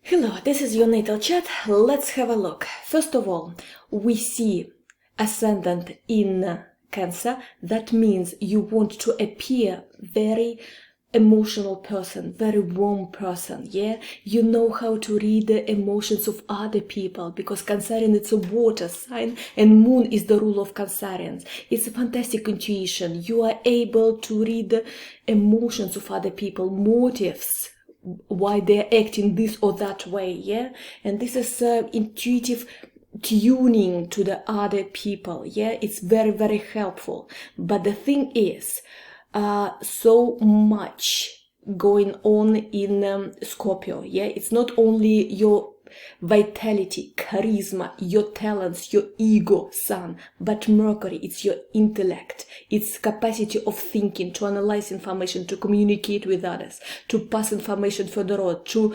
Hello, this is your natal chart. Let's have a look. First of all, we see ascendant in Cancer. That means you want to appear very emotional person, very warm person, yeah? You know how to read the emotions of other people because Cancerian, it's a water sign and moon is the rule of Cancerians. It's a fantastic intuition. You are able to read the emotions of other people, motives, why they're acting this or that way, yeah? And this is intuitive tuning to the other people, yeah? It's very, very helpful. But the thing is, so much going on in Scorpio, yeah? It's not only your vitality, charisma, your talents, your ego, sun, but Mercury, it's your intellect, it's capacity of thinking, to analyze information, to communicate with others, to pass information further on, to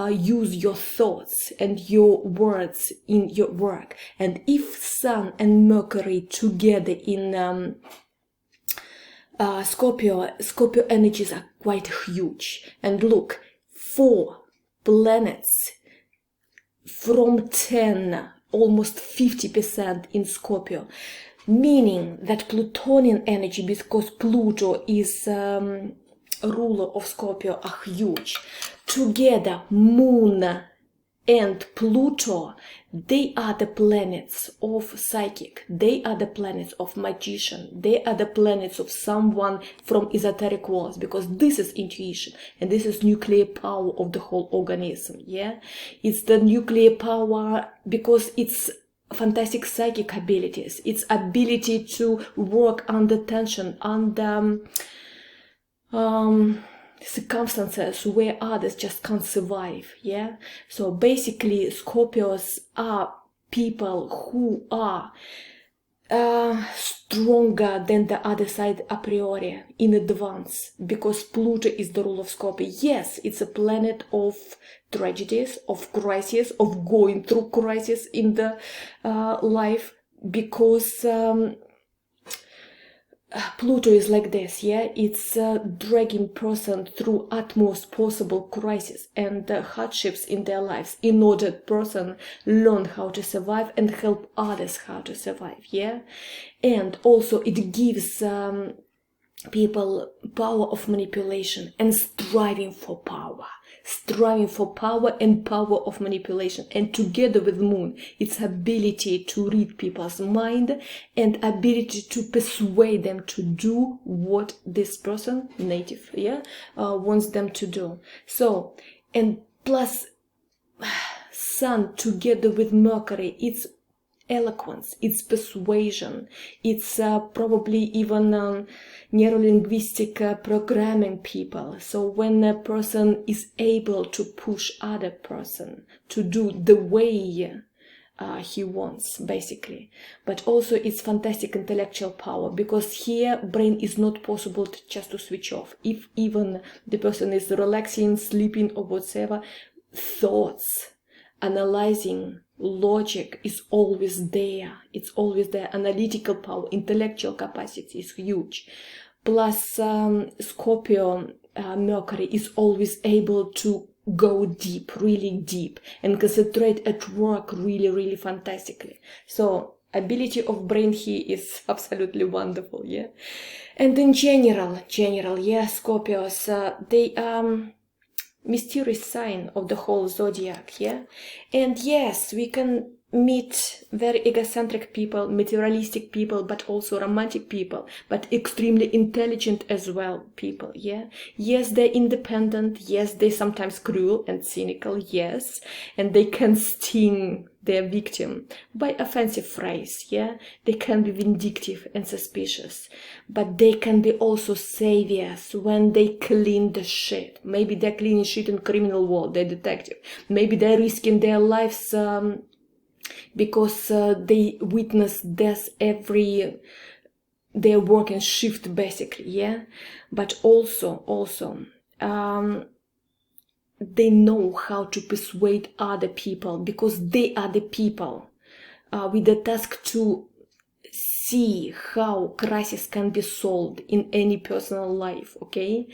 use your thoughts and your words in your work. And if Sun and Mercury together in Scorpio energies are quite huge. And look, 4 planets from 10, almost 50% in Scorpio, meaning that Plutonian energy, because Pluto is a ruler of Scorpio, are huge. Together, Moon and Pluto, they are the planets of psychic, they are the planets of magician, they are the planets of someone from esoteric worlds, because this is intuition and this is nuclear power of the whole organism, yeah? It's the nuclear power because it's fantastic psychic abilities, its ability to work under tension, under circumstances where others just can't survive, yeah? So basically Scorpios are people who are stronger than the other side a priori, in advance, because Pluto is the rule of Scorpio. Yes, it's a planet of tragedies, of crises, of going through crisis in the life, because Pluto is like this, yeah? It's dragging person through utmost possible crisis and hardships in their lives in order person learn how to survive and help others how to survive, yeah? And also it gives people power of manipulation and striving for power and power of manipulation. And together with Moon, its ability to read people's mind and ability to persuade them to do what this person, native, yeah, wants them to do. So, and plus Sun together with Mercury, it's eloquence, it's persuasion, it's probably even neuro-linguistic programming people. So when a person is able to push other person to do the way he wants, basically. But also it's fantastic intellectual power, because here brain is not possible just to switch off. If even the person is relaxing, sleeping or whatever, thoughts, analyzing, logic is always there. It's always there. Analytical power, intellectual capacity is huge. Plus Scorpio Mercury is always able to go deep, really deep, and concentrate at work really, really fantastically. So ability of brain here is absolutely wonderful, yeah? And in general, yeah, Scorpios, they mysterious sign of the whole zodiac, yeah? And yes, we can meet very egocentric people, materialistic people, but also romantic people, but extremely intelligent as well people, yeah? Yes, they're independent, yes, they're sometimes cruel and cynical, yes, and they can sting their victim by offensive phrase, yeah? They can be vindictive and suspicious, but they can be also saviors when they clean the shit. Maybe they're cleaning shit in criminal world, they're detective. Maybe they're risking their lives because they witness death every their work and shift, basically, yeah? But also they know how to persuade other people, because they are the people with the task to see how crisis can be solved in any personal life, okay?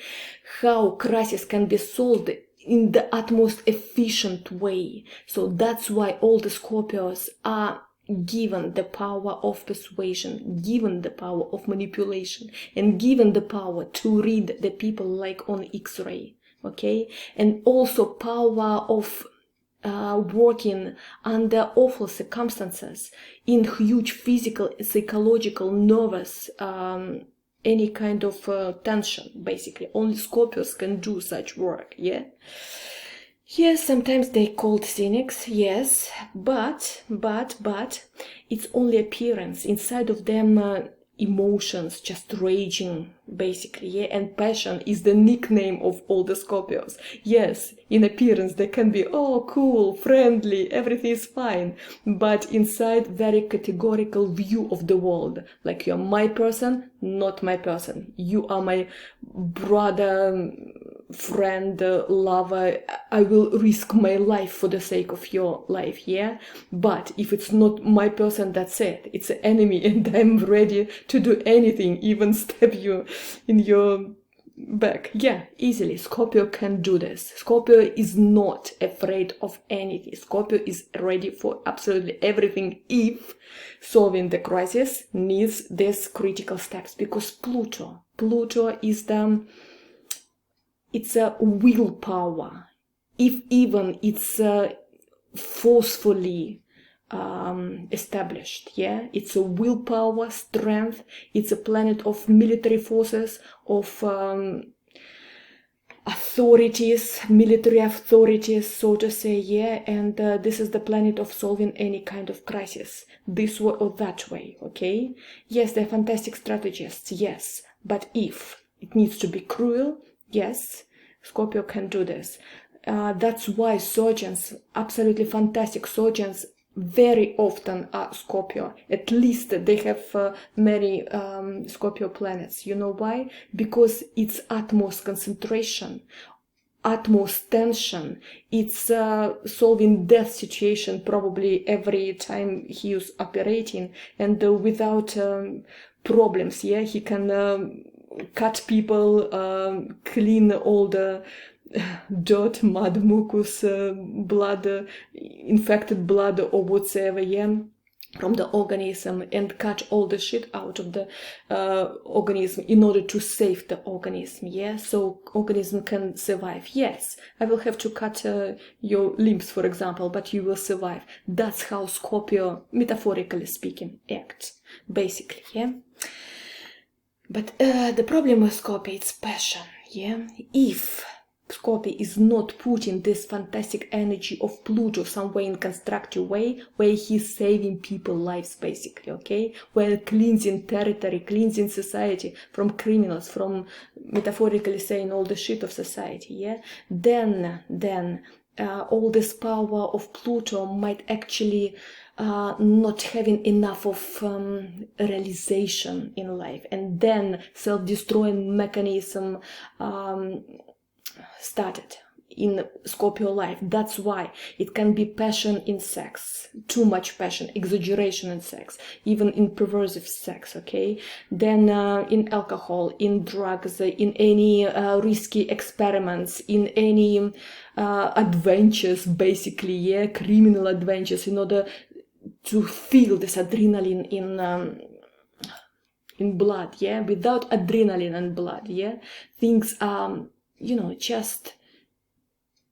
How crisis can be solved in the utmost efficient way. So that's why all the Scorpios are given the power of persuasion, given the power of manipulation, and given the power to read the people like on X-ray, okay? And also power of working under awful circumstances, in huge physical, psychological, nervous, any kind of tension, basically. Only Scorpios can do such work, yeah? Yes, sometimes they're called cynics, yes, but it's only appearance. Inside of them, emotions just raging, basically, yeah, and passion is the nickname of all the Scorpios. Yes, in appearance they can be, oh, cool, friendly, everything is fine, but inside very categorical view of the world, like you're my person, not my person, you are my brother, friend, lover, I will risk my life for the sake of your life, yeah? But if it's not my person, that's it. It's an enemy and I'm ready to do anything, even stab you in your back. Yeah, easily. Scorpio can do this. Scorpio is not afraid of anything. Scorpio is ready for absolutely everything if solving the crisis needs these critical steps, because Pluto is it's a willpower, if even it's forcefully established, yeah? It's a willpower, strength, it's a planet of military forces, of authorities, military authorities, so to say, yeah? And this is the planet of solving any kind of crisis, this way or that way, okay? Yes, they're fantastic strategists, yes, but if it needs to be cruel, yes, Scorpio can do this. That's why surgeons, absolutely fantastic surgeons, very often are Scorpio. At least they have many Scorpio planets. You know why? Because it's utmost concentration, utmost tension. It's solving death situation probably every time he is operating, and without problems, yeah? He can cut people, clean all the dirt, mud, mucus, blood, infected blood or whatsoever, yeah, from the organism, and cut all the shit out of the organism in order to save the organism, yeah, so organism can survive. Yes, I will have to cut your limbs, for example, but you will survive. That's how Scorpio, metaphorically speaking, acts, basically, yeah. But the problem with Scorpio is passion, yeah? If Scorpio is not putting this fantastic energy of Pluto somewhere in constructive way, where he's saving people's lives, basically, okay? Where cleansing territory, cleansing society from criminals, from, metaphorically saying, all the shit of society, yeah? Then all this power of Pluto might actually not having enough of realization in life, and then self-destroying mechanism started in Scorpio life. That's why it can be passion in sex, too much passion, exaggeration in sex, even in perversive sex, okay? Then in alcohol, in drugs, in any risky experiments, in any adventures, basically, yeah, criminal adventures, in order to feel this adrenaline in blood, yeah? Without adrenaline and blood, yeah, things are, you know, just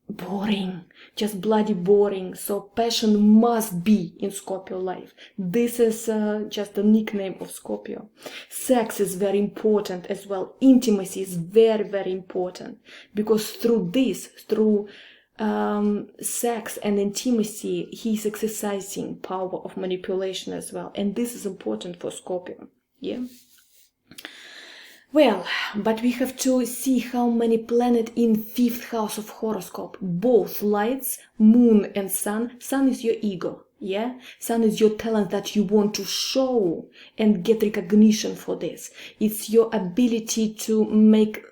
boring, just bloody boring. So passion must be in Scorpio life. This is just a nickname of Scorpio. Sex is very important as well. Intimacy is very, very important, because through this, through sex and intimacy, he's exercising power of manipulation as well, and this is important for Scorpio, yeah. Well, but we have to see how many planets in 5th house of horoscope, both lights, moon and sun. Sun is your ego, yeah? Sun is your talent that you want to show and get recognition for this. It's your ability to make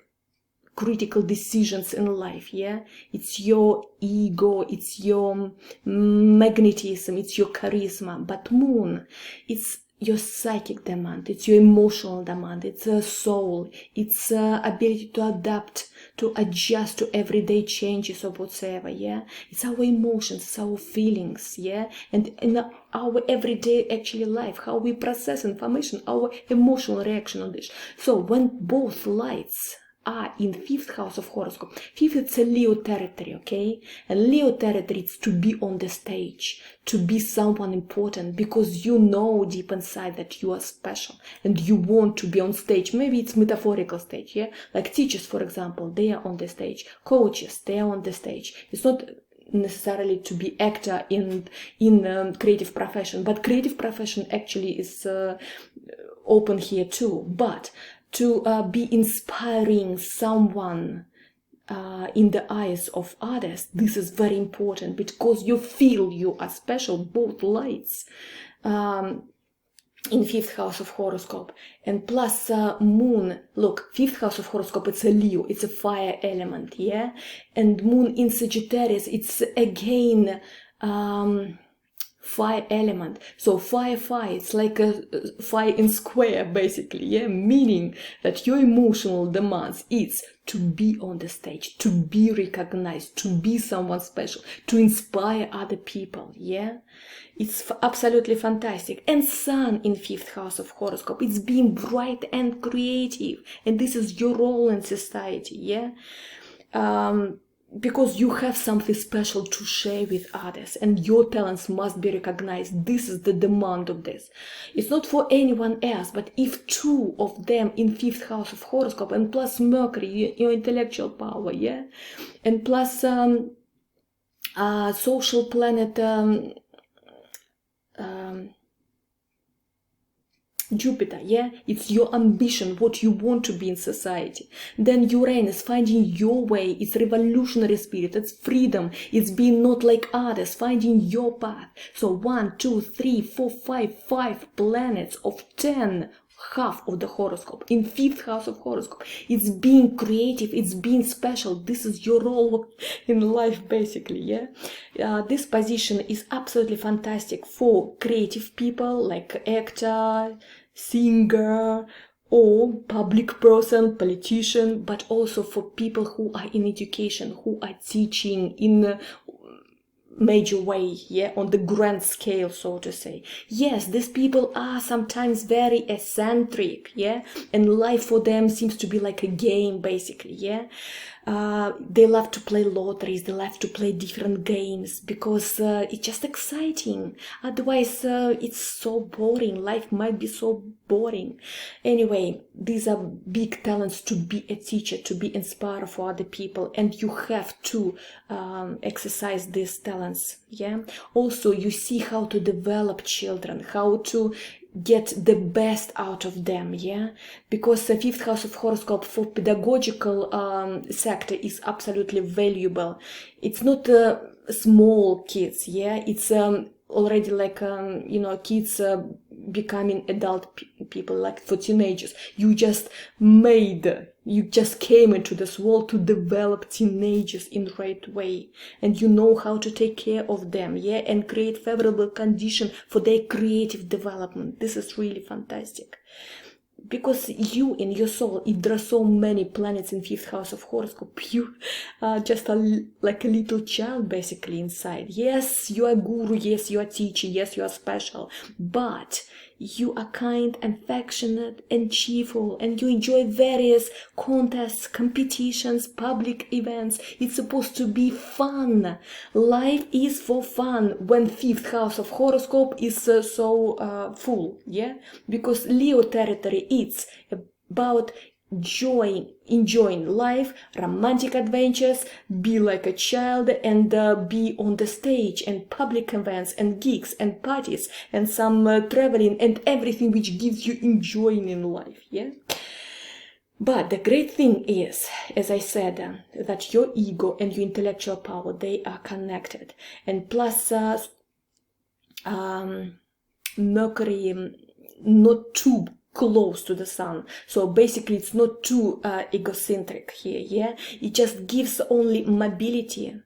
critical decisions in life, yeah? It's your ego, it's your magnetism, it's your charisma. But moon, it's your psychic demand, it's your emotional demand, it's a soul, it's ability to adapt to adjust to everyday changes or whatsoever, yeah? It's our emotions, it's our feelings, yeah? And in our everyday actually life, how we process information, our emotional reaction on this. So when both lights are in 5th house of horoscope, 5th it's a Leo territory, okay? And Leo territory is to be on the stage, to be someone important, because you know deep inside that you are special and you want to be on stage. Maybe it's metaphorical stage, yeah? Like teachers, for example, they are on the stage. Coaches, they are on the stage. It's not necessarily to be actor in creative profession, but creative profession actually is open here too. But to be inspiring someone in the eyes of others, this is very important, because you feel you are special, both lights in 5th house of horoscope. And plus moon, look, 5th house of horoscope, it's a Leo, it's a fire element, yeah? And moon in Sagittarius, it's again fire element. So fire, it's like a fire in square, basically, yeah? Meaning that your emotional demands is to be on the stage, to be recognized, to be someone special, to inspire other people, yeah? It's absolutely fantastic. And sun in 5th house of horoscope, it's being bright and creative, and this is your role in society, yeah? Because you have something special to share with others, and your talents must be recognized. This is the demand of this. It's not for anyone else, but if two of them in 5th house of horoscope, and plus Mercury, your intellectual power, yeah, and plus social planet Jupiter, yeah, it's your ambition, what you want to be in society. Then Uranus, finding your way, it's revolutionary spirit, it's freedom, it's being not like others, finding your path. So 1, 2, 3, 4, 5 planets of 10, half of the horoscope in 5th house of horoscope. It's being creative, it's being special. This is your role in life, basically, yeah? This position is absolutely fantastic for creative people like actor, singer, or public person, politician, but also for people who are in education, who are teaching in a major way, yeah, on the grand scale, so to say. Yes, these people are sometimes very eccentric, yeah, and life for them seems to be like a game, basically, yeah. They love to play lotteries, they love to play different games, because it's just exciting. Otherwise, it's so boring. Life might be so boring. Anyway, these are big talents to be a teacher, to be inspired for other people, and you have to exercise these talents, yeah. Also, you see how to develop children, how to get the best out of them, yeah, because the 5th house of horoscope for pedagogical sector is absolutely valuable. It's not small kids, yeah, it's already like you know, kids becoming adult people, like for teenagers. You just came into this world to develop teenagers in the right way, and you know how to take care of them, yeah, and create favorable condition for their creative development. This is really fantastic, because you in your soul, if there are so many planets in 5th house of horoscope, you are just like a little child basically inside. Yes, you are guru, yes, you are teacher, yes, you are special, but you are kind and affectionate and cheerful, and you enjoy various contests, competitions, public events. It's supposed to be fun. Life is for fun when 5th house of horoscope is so full, yeah, because Leo territory, it's about enjoying life, romantic adventures, be like a child, and be on the stage, and public events, and gigs, and parties, and some traveling, and everything which gives you enjoying in life, yeah. But the great thing is, as I said, that your ego and your intellectual power, they are connected, and plus Mercury not too close to the sun, so basically it's not too egocentric here, yeah. It just gives only mobility,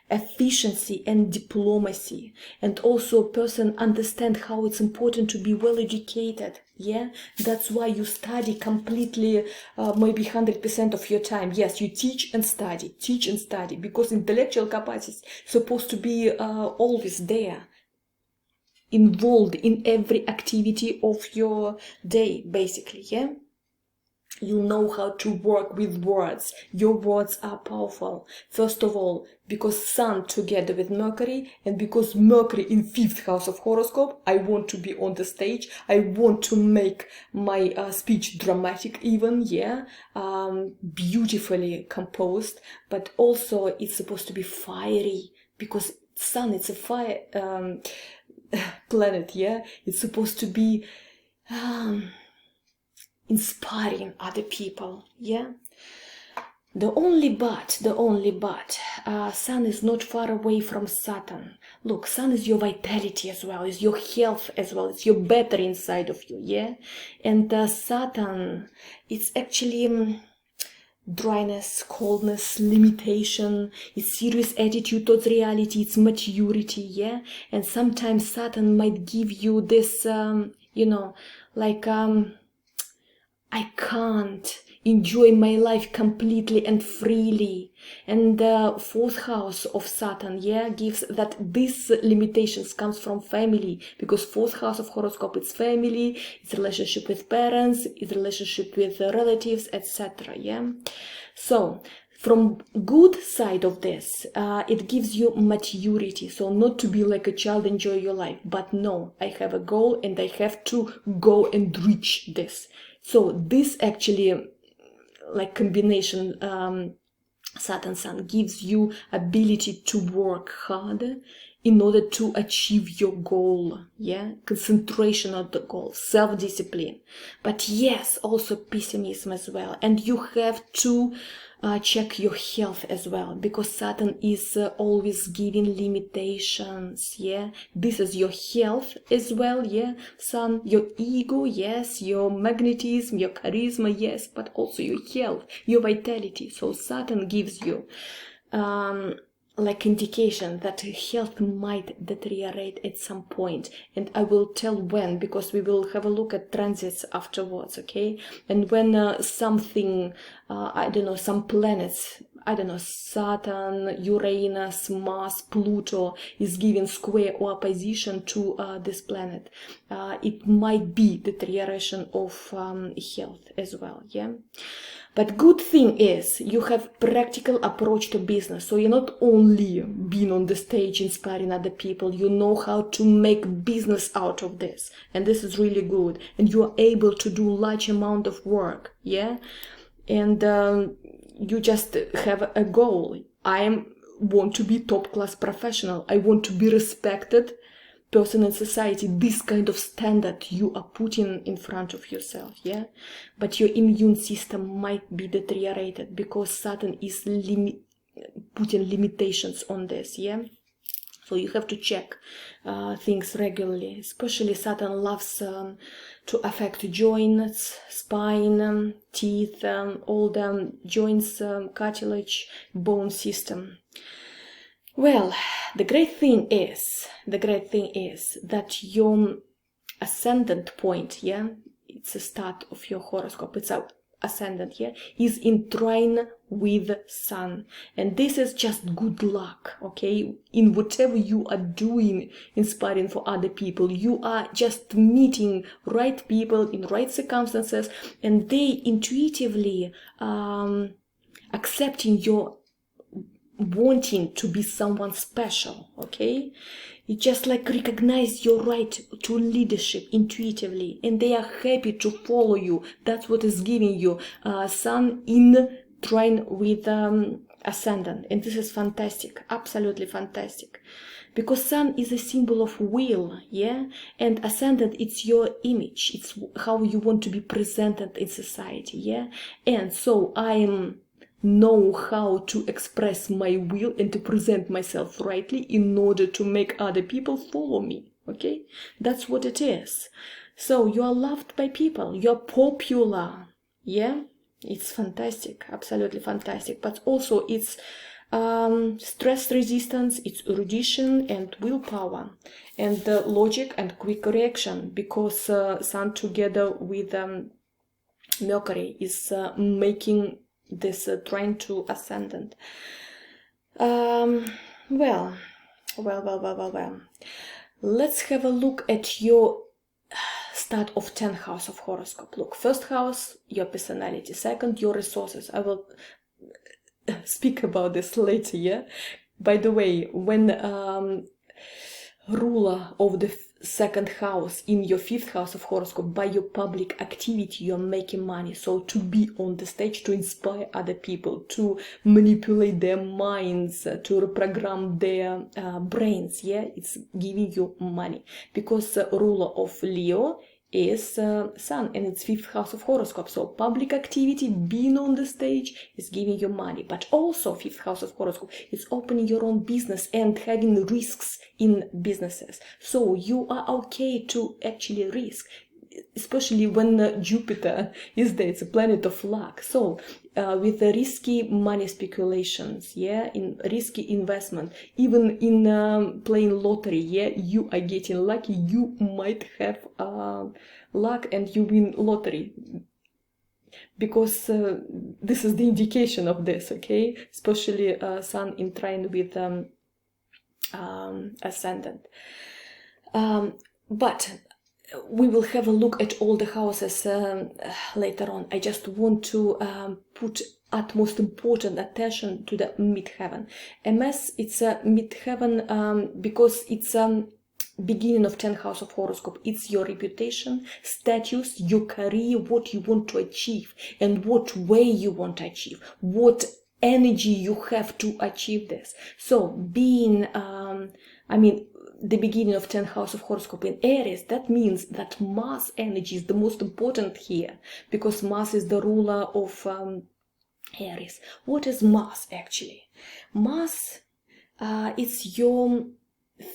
efficiency, and diplomacy, and also a person understand how it's important to be well educated, Yeah, that's why you study completely, maybe 100% of your time. Yes, you teach and study, because intellectual capacity is supposed to be always there, involved in every activity of your day, basically. Yeah, you know how to work with words. Your words are powerful. First of all, because Sun together with Mercury, and because Mercury in 5th house of horoscope, I want to be on the stage. I want to make my speech dramatic even, yeah, beautifully composed, but also it's supposed to be fiery, because Sun, it's a fire planet, yeah. It's supposed to be inspiring other people, yeah. The only but, Sun is not far away from Saturn. Look, Sun is your vitality as well, is your health as well, it's your battery inside of you, yeah. And Saturn, it's actually dryness, coldness, limitation, it's serious attitude towards reality, it's maturity, yeah. And sometimes Saturn might give you this, you know, like I can't enjoy my life completely and freely. And the 4th house of Saturn, yeah, gives that these limitations comes from family, because 4th house of horoscope, it's family, it's relationship with parents, it's relationship with relatives, etc. Yeah. So from good side of this, it gives you maturity. So not to be like a child, enjoy your life, but no, I have a goal and I have to go and reach this. So this actually, like combination, Saturn Sun gives you ability to work hard in order to achieve your goal, yeah, concentration on the goal, self-discipline, but yes, also pessimism as well. And you have to check your health as well, because Saturn is always giving limitations, yeah. This is your health as well, yeah. Sun, your ego, yes, your magnetism, your charisma, yes, but also your health, your vitality. So Saturn gives you like indication that health might deteriorate at some point, and I will tell when, because we will have a look at transits afterwards, okay? And when something, I don't know, some planets, I don't know, Saturn, Uranus, Mars, Pluto is giving square or opposition to this planet, it might be deterioration of health as well, yeah. But good thing is you have practical approach to business. So you're not only being on the stage inspiring other people, you know how to make business out of this. And this is really good. And you are able to do large amount of work, yeah? And you just have a goal. I want to be top class professional. I want to be respected person in society. This kind of standard you are putting in front of yourself, yeah. But your immune system might be deteriorated because Saturn is putting limitations on this, yeah. So you have to check things regularly. Especially Saturn loves to affect joints, spine, teeth, all the joints, cartilage, bone system. Well, the great thing is that your ascendant point, yeah, it's the start of your horoscope, it's our ascendant, yeah, is in trine with Sun. And this is just good luck, okay? In whatever you are doing, inspiring for other people, you are just meeting right people in right circumstances, and they intuitively accepting your wanting to be someone special, okay? You just like recognize your right to leadership intuitively, and they are happy to follow you. That's what is giving you Sun in trine with ascendant, and this is fantastic, absolutely fantastic, because Sun is a symbol of will, yeah, and ascendant, it's your image, it's how you want to be presented in society, yeah. And so I know how to express my will and to present myself rightly in order to make other people follow me, okay? That's what it is. So you are loved by people, you're popular, yeah. It's fantastic, absolutely fantastic, but also it's Stress resistance, it's erudition and willpower, and logic and quick reaction, because Sun together with Mercury is making this trine to ascendant. Well. Let's have a look at your start of 10th house of horoscope. Look, first house, your personality. Second, your resources. I will speak about this later, yeah? By the way, when ruler of the second house in your 5th house of horoscope, by your public activity, you're making money. So to be on the stage, to inspire other people, to manipulate their minds, to reprogram their brains, yeah, it's giving you money, because ruler of Leo is Sun, and it's 5th house of horoscope. So public activity, being on the stage, is giving you money. But also 5th house of horoscope is opening your own business and having risks in businesses. So you are okay to actually risk, especially when Jupiter is there. It's a planet of luck. So with the risky money speculations, yeah, in risky investment, even in playing lottery, yeah, you are getting lucky. You might have luck and you win lottery, because this is the indication of this, okay? Especially Sun in trine with ascendant. But we will have a look at all the houses later on. I just want to put utmost important attention to the midheaven. MS, it's a midheaven because it's beginning of 10th house of horoscope. It's your reputation, status, your career, what you want to achieve, and what way you want to achieve, what energy you have to achieve this. So being, the beginning of 10th house of horoscope in Aries, that means that Mars energy is the most important here, because Mars is the ruler of Aries. What is Mars actually? Mars, it's your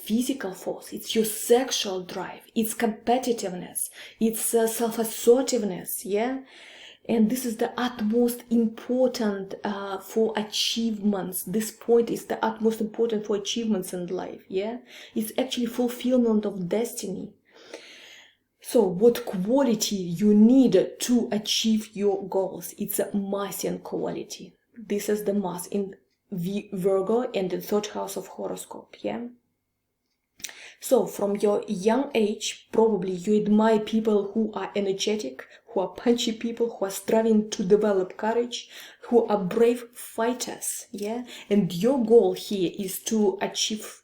physical force, it's your sexual drive, it's competitiveness, it's self-assertiveness, yeah? And this is the utmost important for achievements. This point is the utmost important for achievements in life, yeah? It's actually fulfillment of destiny. So what quality you need to achieve your goals? It's a Martian quality. This is the Mars in Virgo and the 3rd house of horoscope, yeah? So from your young age, probably you admire people who are energetic, who are punchy people, who are striving to develop courage, who are brave fighters, yeah? And your goal here is to achieve,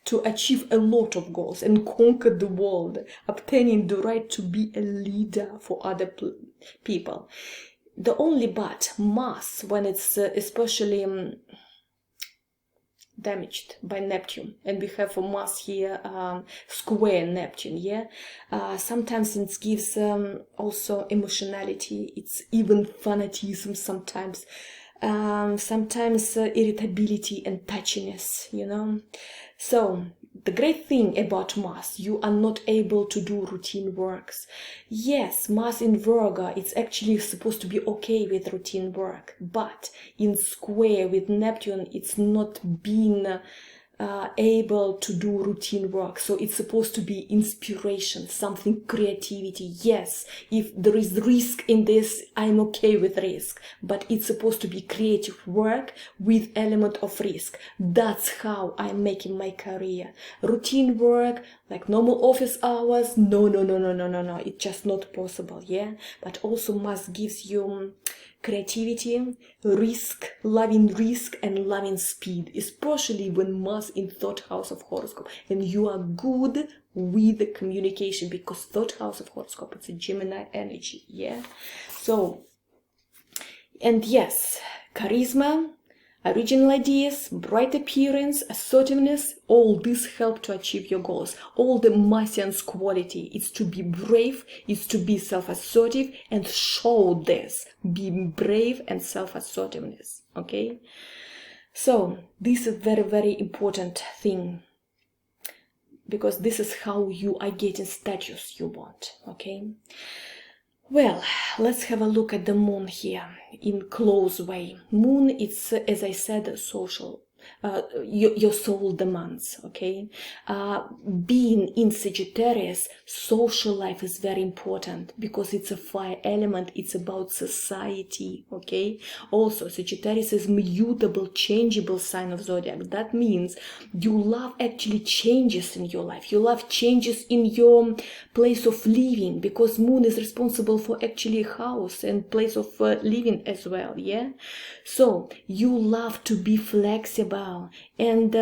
to achieve a lot of goals and conquer the world, obtaining the right to be a leader for other people. The only but, Mars, when it's especially damaged by Neptune, and we have a Mars here square Neptune, yeah, sometimes it gives also emotionality, it's even fanatism sometimes, sometimes irritability and touchiness, you know. So the great thing about Mars, you are not able to do routine works. Yes, Mars in Virgo, it's actually supposed to be okay with routine work, but in square with Neptune, it's not being able to do routine work. So it's supposed to be inspiration, something, creativity. Yes, if there is risk in this, I'm okay with risk, but it's supposed to be creative work with element of risk. That's how I'm making my career. Routine work, like normal office hours, no, it's just not possible, yeah? But also Mars gives you creativity, risk, loving and loving speed, especially when Mars in 3rd house of horoscope, and you are good with the communication, because 3rd house of horoscope, it's a Gemini energy, yeah? So, and yes, charisma, original ideas, bright appearance, assertiveness, all this help to achieve your goals. All the Martian's quality is to be brave, is to be self-assertive and show this. Be brave and self-assertiveness, okay? So this is very, very important thing, because this is how you are getting status you want, okay? Well, let's have a look at the moon here in close way. Moon, it's, as I said, social. Your soul demands, okay? Being in Sagittarius, social life is very important because it's a fire element. It's about society, okay? Also, Sagittarius is mutable, changeable sign of zodiac. That means you love actually changes in your life. You love changes in your place of living, because moon is responsible for actually house and place of living as well, yeah? So you love to be flexible, and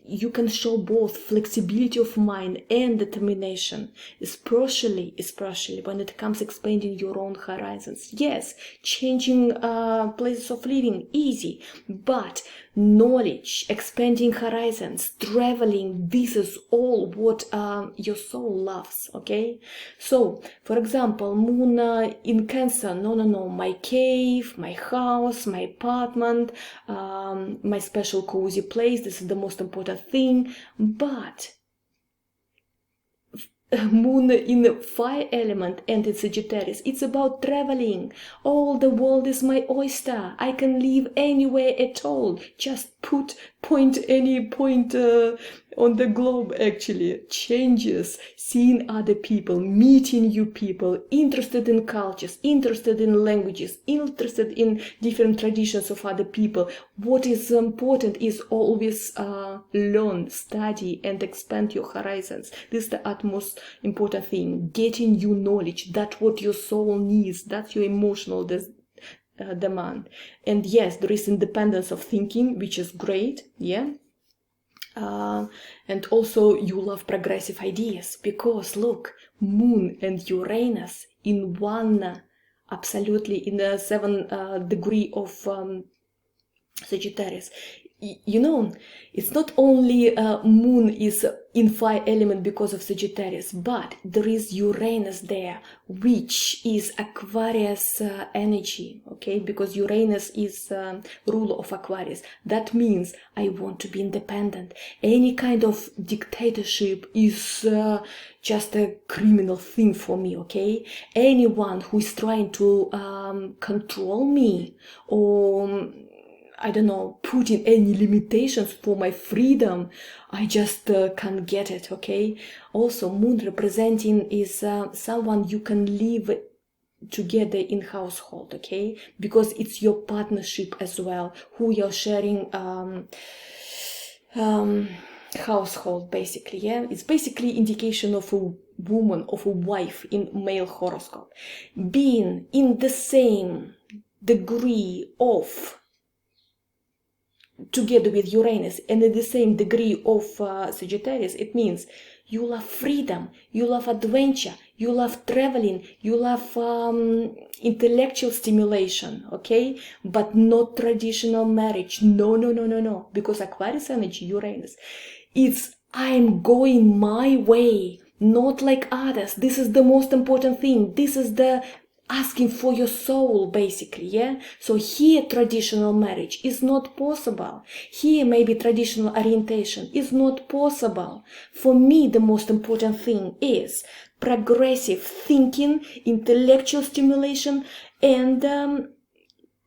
you can show both flexibility of mind and determination, especially when it comes expanding your own horizons. Yes, changing places of living, easy, but knowledge, expanding horizons, traveling, this is all what your soul loves, okay? So, for example, moon in Cancer, no, my cave, my house, my apartment, my special cozy place, this is the most important thing. But moon in fire element and it's Sagittarius, it's about traveling. All the world is my oyster. I can live anywhere at all. Just point any point on the globe, actually. Changes, seeing other people, meeting new people, interested in cultures, interested in languages, interested in different traditions of other people. What is important is always learn, study, and expand your horizons. This is the utmost important thing. Getting new knowledge, that's what your soul needs, that's your emotional demand. And yes, there is independence of thinking, which is great, yeah. And also you love progressive ideas, because look, moon and Uranus in one, absolutely in the 7th degree of Sagittarius. You know, it's not only moon is in fire element because of Sagittarius, but there is Uranus there, which is Aquarius energy, okay? Because Uranus is ruler of Aquarius. That means I want to be independent. Any kind of dictatorship is just a criminal thing for me, okay? Anyone who is trying to control me, or I don't know, putting any limitations for my freedom, I just can't get it, okay? Also, moon representing is someone you can live together in household, okay? Because it's your partnership as well, who you're sharing household, basically, yeah? It's basically indication of a woman, of a wife in male horoscope. Being in the same degree of together with Uranus and in the same degree of Sagittarius, it means you love freedom, you love adventure, you love traveling, you love intellectual stimulation, okay? But not traditional marriage. No. Because Aquarius energy, Uranus, it's I'm going my way, not like others. This is the most important thing. This is the asking for your soul, basically, yeah? So here traditional marriage is not possible. Here maybe traditional orientation is not possible. For me, the most important thing is progressive thinking, intellectual stimulation, and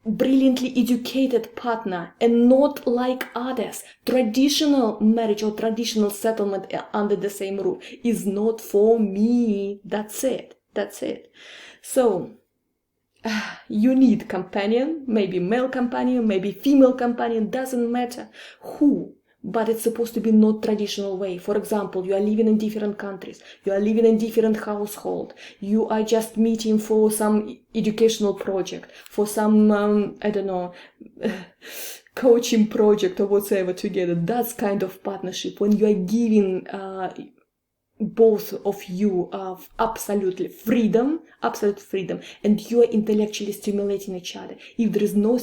brilliantly educated partner, and not like others. Traditional marriage or traditional settlement under the same roof is not for me. That's it. So you need companion, maybe male companion, maybe female companion, doesn't matter who, but it's supposed to be not traditional way. For example, you are living in different countries, you are living in different household, you are just meeting for some educational project, for some I don't know, coaching project or whatever together. That's kind of partnership, when you are giving both of you have absolute freedom, and you are intellectually stimulating each other. If there is no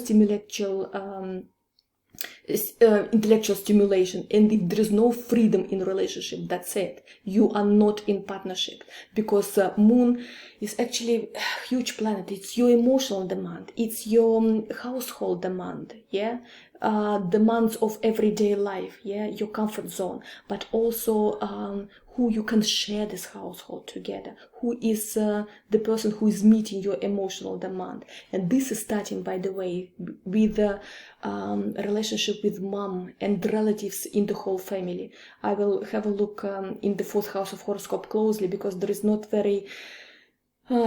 intellectual stimulation, and if there is no freedom in relationship, that's it. You are not in partnership, because moon is actually a huge planet. It's your emotional demand, it's your household demand, yeah, demands of everyday life, yeah, your comfort zone, but also who you can share this household together, who is the person who is meeting your emotional demand. And this is starting, by the way, with the relationship with mom and relatives in the whole family. I will have a look in the 4th house of horoscope closely, because there is not very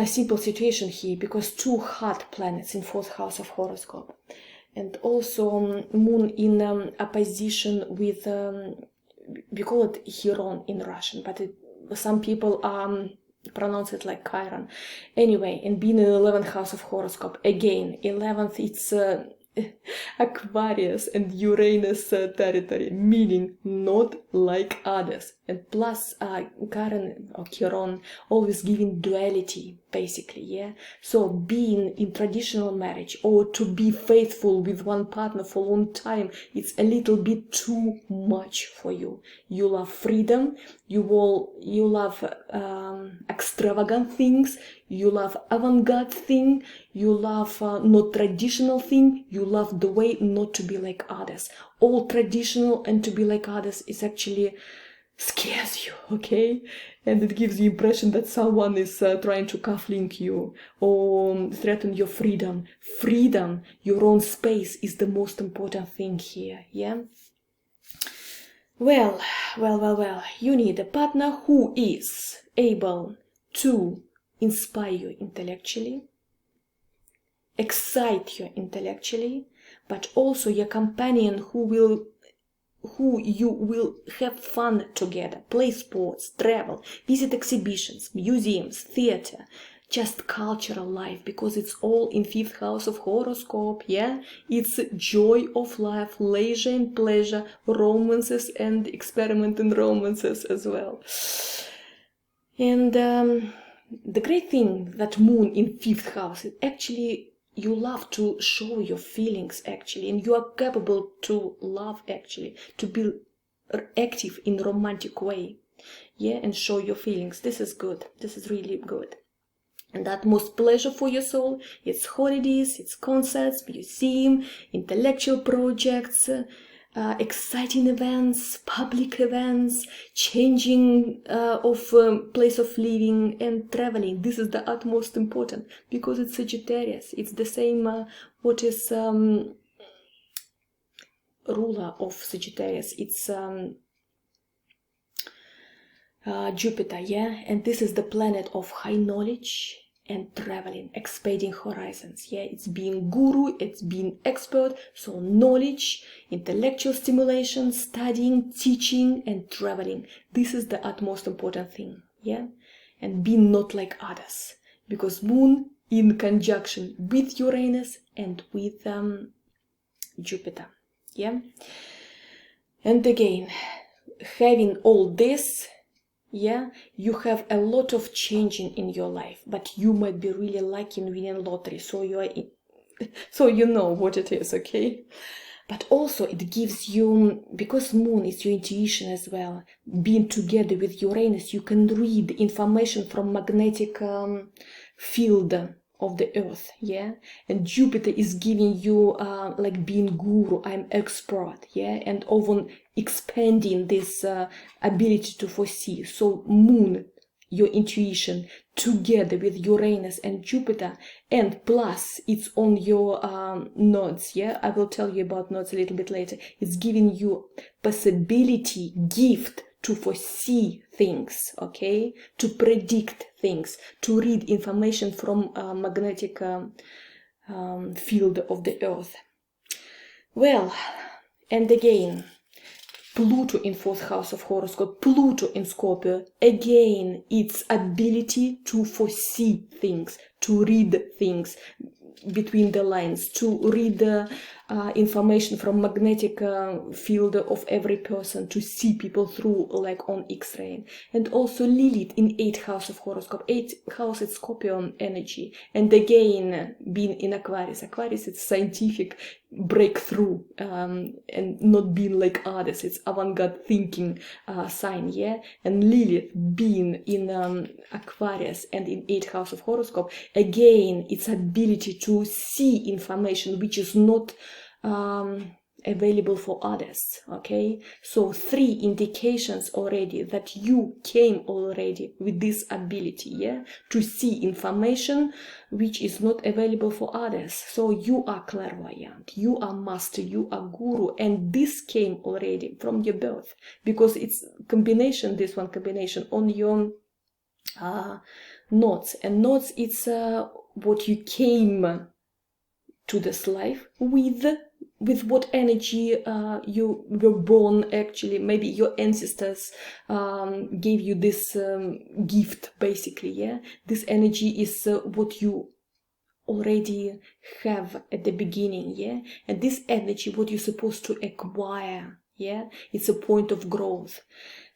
simple situation here, because 2 hard planets in 4th house of horoscope. And also moon in opposition with, we call it Chiron in Russian, but some people pronounce it like Chiron. Anyway, and being in 11th house of horoscope, again, 11th, it's Aquarius and Uranus territory, meaning not like others. And plus Chiron or Chiron always giving duality, basically, yeah. So being in traditional marriage or to be faithful with one partner for a long time, it's a little bit too much for you. You love freedom, you love extravagant things, you love avant-garde thing, you love not traditional thing, you love the way not to be like others. All traditional and to be like others is actually scares you, okay? And it gives the impression that someone is trying to cufflink you or threaten your freedom. Freedom, your own space, is the most important thing here, yeah? Well, you need a partner who is able to inspire you intellectually, excite you intellectually, but also your companion who you will have fun together, play sports, travel, visit exhibitions, museums, theater, just cultural life, because it's all in 5th house of horoscope, yeah? It's joy of life, leisure and pleasure, romances and experiment in romances as well. And the great thing that moon in 5th house is actually you love to show your feelings, actually, and you are capable to love, actually, to be active in a romantic way, yeah, and show your feelings. This is good. This is really good. And that most pleasure for your soul, it's holidays, it's concerts, museum, intellectual projects, exciting events, public events, changing of place of living and traveling. This is the utmost important, because it's Sagittarius. It's the same what is ruler of Sagittarius. It's Jupiter, yeah? And this is the planet of high knowledge and traveling, expanding horizons, yeah? It's being guru, it's being expert, so knowledge, intellectual stimulation, studying, teaching, and traveling. This is the utmost important thing, yeah? And being not like others, because moon in conjunction with Uranus and with Jupiter, yeah? And again, having all this, yeah, you have a lot of changing in your life, but you might be really lucky in winning lottery, so you are so you know what it is, okay? But also it gives you, because moon is your intuition as well, being together with Uranus, you can read information from magnetic field of the earth, yeah? And Jupiter is giving you like being guru, I'm expert, yeah? And often expanding this ability to foresee. So moon, your intuition, together with Uranus and Jupiter, and plus it's on your nodes, yeah? I will tell you about nodes a little bit later. It's giving you possibility, gift to foresee things, okay? To predict things, to read information from magnetic field of the earth. Well, and again, Pluto in 4th house of horoscope, Pluto in Scorpio, again, its ability to foresee things, to read things between the lines, to read the information from magnetic field of every person, to see people through like on X-ray. And also Lilith in 8th house of horoscope. 8th house is Scorpion energy, and again being in Aquarius. Aquarius, it's scientific breakthrough and not being like others. It's avant-garde thinking sign, yeah? And Lilith being in Aquarius and in 8th house of horoscope, again its ability to see information which is not available for others. Okay, so 3 indications already that you came already with this ability, yeah, to see information which is not available for others. So you are clairvoyant, you are master, you are guru, and this came already from your birth, because it's combination, this one combination on your notes, and notes, it's what you came to this life with what energy you were born. Actually, maybe your ancestors gave you this gift, basically, yeah. This energy is what you already have at the beginning, yeah. And this energy, what you're supposed to acquire, yeah, it's a point of growth.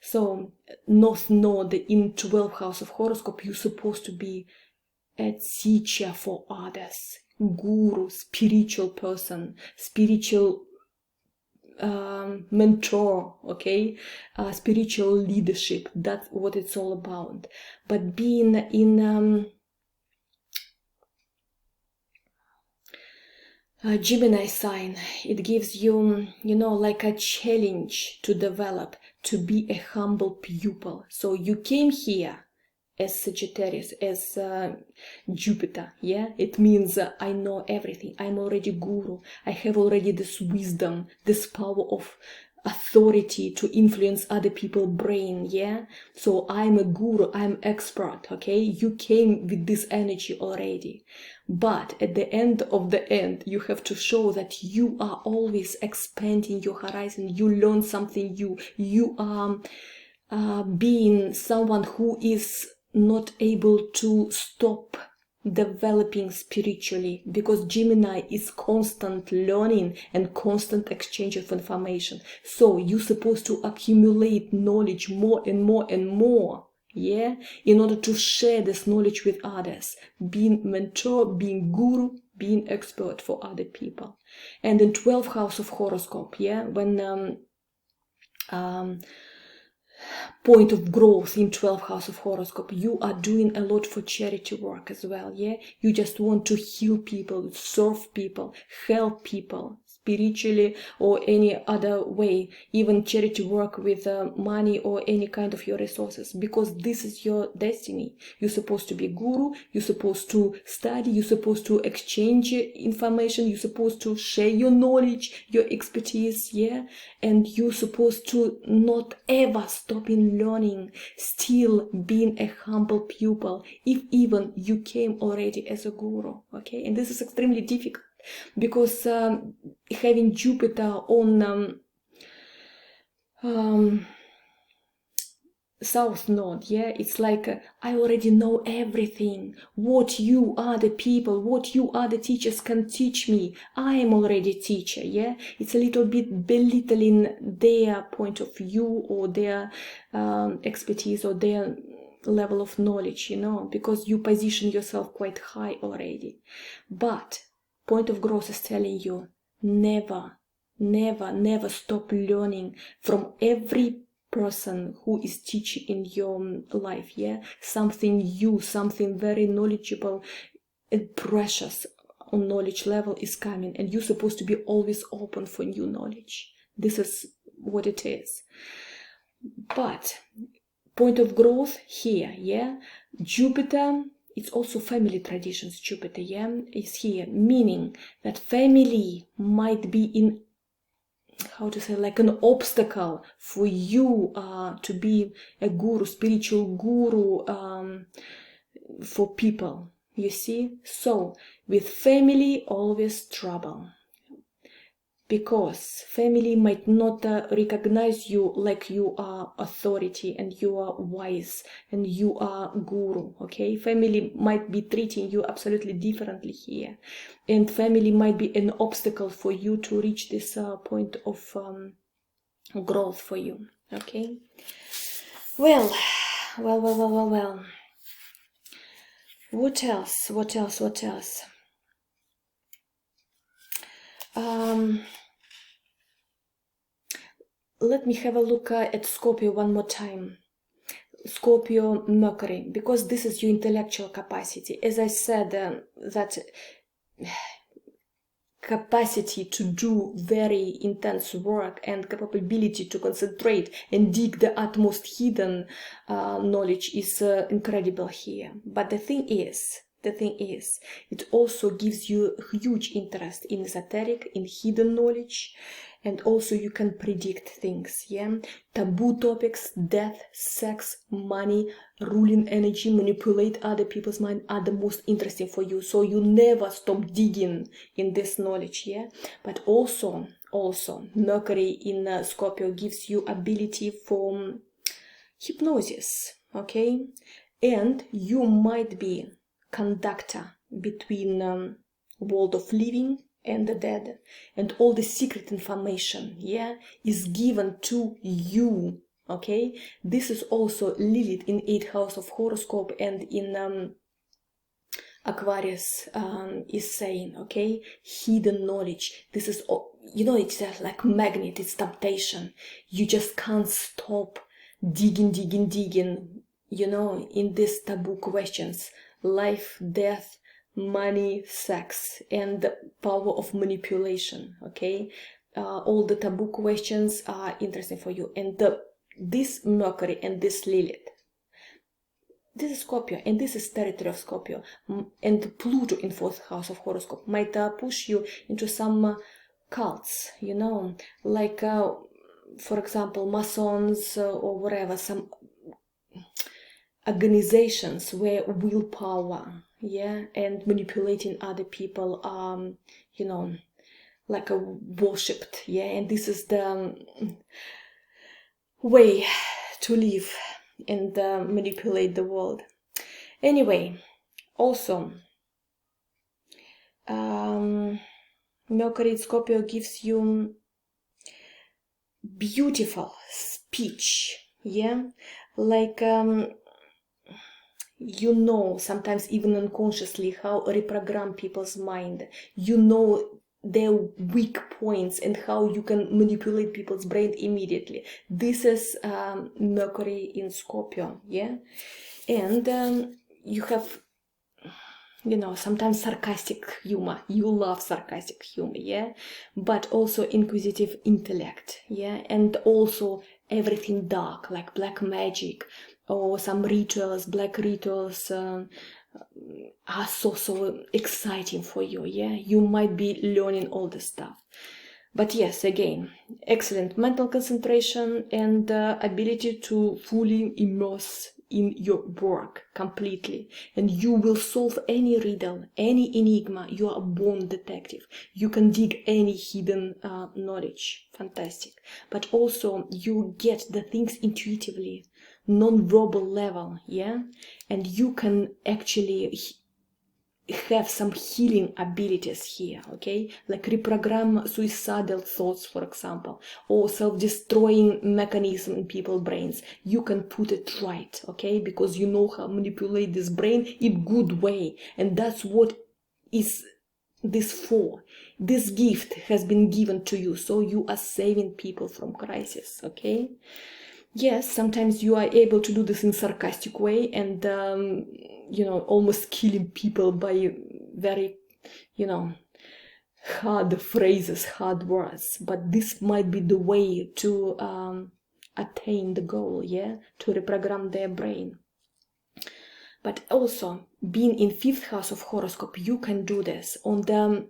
So North Node in 12th house of horoscope, you're supposed to be a teacher for others, guru, spiritual person, spiritual mentor, okay, spiritual leadership. That's what it's all about. But being in Gemini sign, it gives you, you know, like a challenge to develop, to be a humble pupil. So you came here as Sagittarius, as Jupiter, yeah. It means I know everything, I'm already guru, I have already this wisdom, this power of authority to influence other people's brain, yeah. So I'm a guru, I'm expert, okay. You came with this energy already, but at the end of the end, you have to show that you are always expanding your horizon, you learn something new, you are being someone who is not able to stop developing spiritually, because Gemini is constant learning and constant exchange of information. So you're supposed to accumulate knowledge more and more and more, yeah, in order to share this knowledge with others, being mentor, being guru, being expert for other people. And in 12th house of horoscope, yeah, when point of growth in 12th house of horoscope, you are doing a lot for charity work as well, yeah. You just want to heal people, serve people, help people spiritually or any other way, even charity work with money or any kind of your resources, because this is your destiny. You're supposed to be guru, you're supposed to study, you're supposed to exchange information, you're supposed to share your knowledge, your expertise, yeah. And you're supposed to not ever stop in learning, still being a humble pupil, if even you came already as a guru, okay. And this is extremely difficult, because having Jupiter on South Node, yeah, it's like I already know everything. What you are the people, what you are the teachers can teach me. I am already teacher, yeah. It's a little bit belittling their point of view or their expertise or their level of knowledge, you know, because you position yourself quite high already. But point of growth is telling you, never stop learning from every person who is teaching in your life, yeah. Something new, something very knowledgeable and precious on knowledge level is coming, and you're supposed to be always open for new knowledge. This is what it is. But point of growth here, yeah. Jupiter, it's also family traditions. Jupiter, yeah, is here, meaning that family might be in, how to say, like an obstacle for you to be a guru, spiritual guru for people, you see. So with family, always trouble, because family might not recognize you like you are authority and you are wise and you are guru, okay. Family might be treating you absolutely differently here, and family might be an obstacle for you to reach this point of growth for you, okay. Well, what else? Let me have a look at Scorpio one more time. Scorpio Mercury, because this is your intellectual capacity. As I said, that capacity to do very intense work and capability to concentrate and dig the utmost hidden knowledge is incredible here. But the thing is, it also gives you huge interest in esoteric, in hidden knowledge, and also you can predict things, yeah? Taboo topics, death, sex, money, ruling energy, manipulate other people's mind are the most interesting for you. So you never stop digging in this knowledge, yeah? But also Mercury in Scorpio gives you ability for hypnosis, okay? And you might be conductor between world of living and the dead, and all the secret information, yeah, is given to you, okay? This is also Lilith in 8th house of horoscope and in Aquarius is saying, okay, hidden knowledge. This is, you know, it's just like magnet, it's temptation. You just can't stop digging, you know, in these taboo questions. Life, death, money, sex, and the power of manipulation, okay? All the taboo questions are interesting for you. And this Mercury and this Lilith, this is Scorpio, and this is territory of Scorpio, and Pluto in 4th house of horoscope might push you into some cults, you know, like, for example, Masons or whatever, some organizations where willpower, yeah, and manipulating other people you know, like worshipped, yeah, and this is the way to live and manipulate the world. Anyway, also Mercury in Scorpio gives you beautiful speech, yeah, like you know, sometimes even unconsciously, how reprogram people's mind. You know their weak points and how you can manipulate people's brain immediately. This is Mercury in Scorpio, yeah? And you have, you know, sometimes sarcastic humor. You love sarcastic humor, yeah? But also inquisitive intellect, yeah? And also everything dark, like black magic, or some rituals, black rituals are so exciting for you, yeah? You might be learning all this stuff. But yes, again, excellent mental concentration and ability to fully immerse in your work completely. And you will solve any riddle, any enigma. You are a born detective. You can dig any hidden knowledge. Fantastic. But also you get the things intuitively, non-verbal level, yeah? And you can actually have some healing abilities here, okay? Like reprogram suicidal thoughts, for example, or self-destroying mechanism in people's brains. You can put it right, okay? Because you know how to manipulate this brain in good way. And that's what is this for. This gift has been given to you, so you are saving people from crisis, okay? Yes, sometimes you are able to do this in sarcastic way and, you know, almost killing people by very, you know, hard phrases, hard words. But this might be the way to attain the goal, yeah, to reprogram their brain. But also, being in 5th house of horoscope, you can do this on the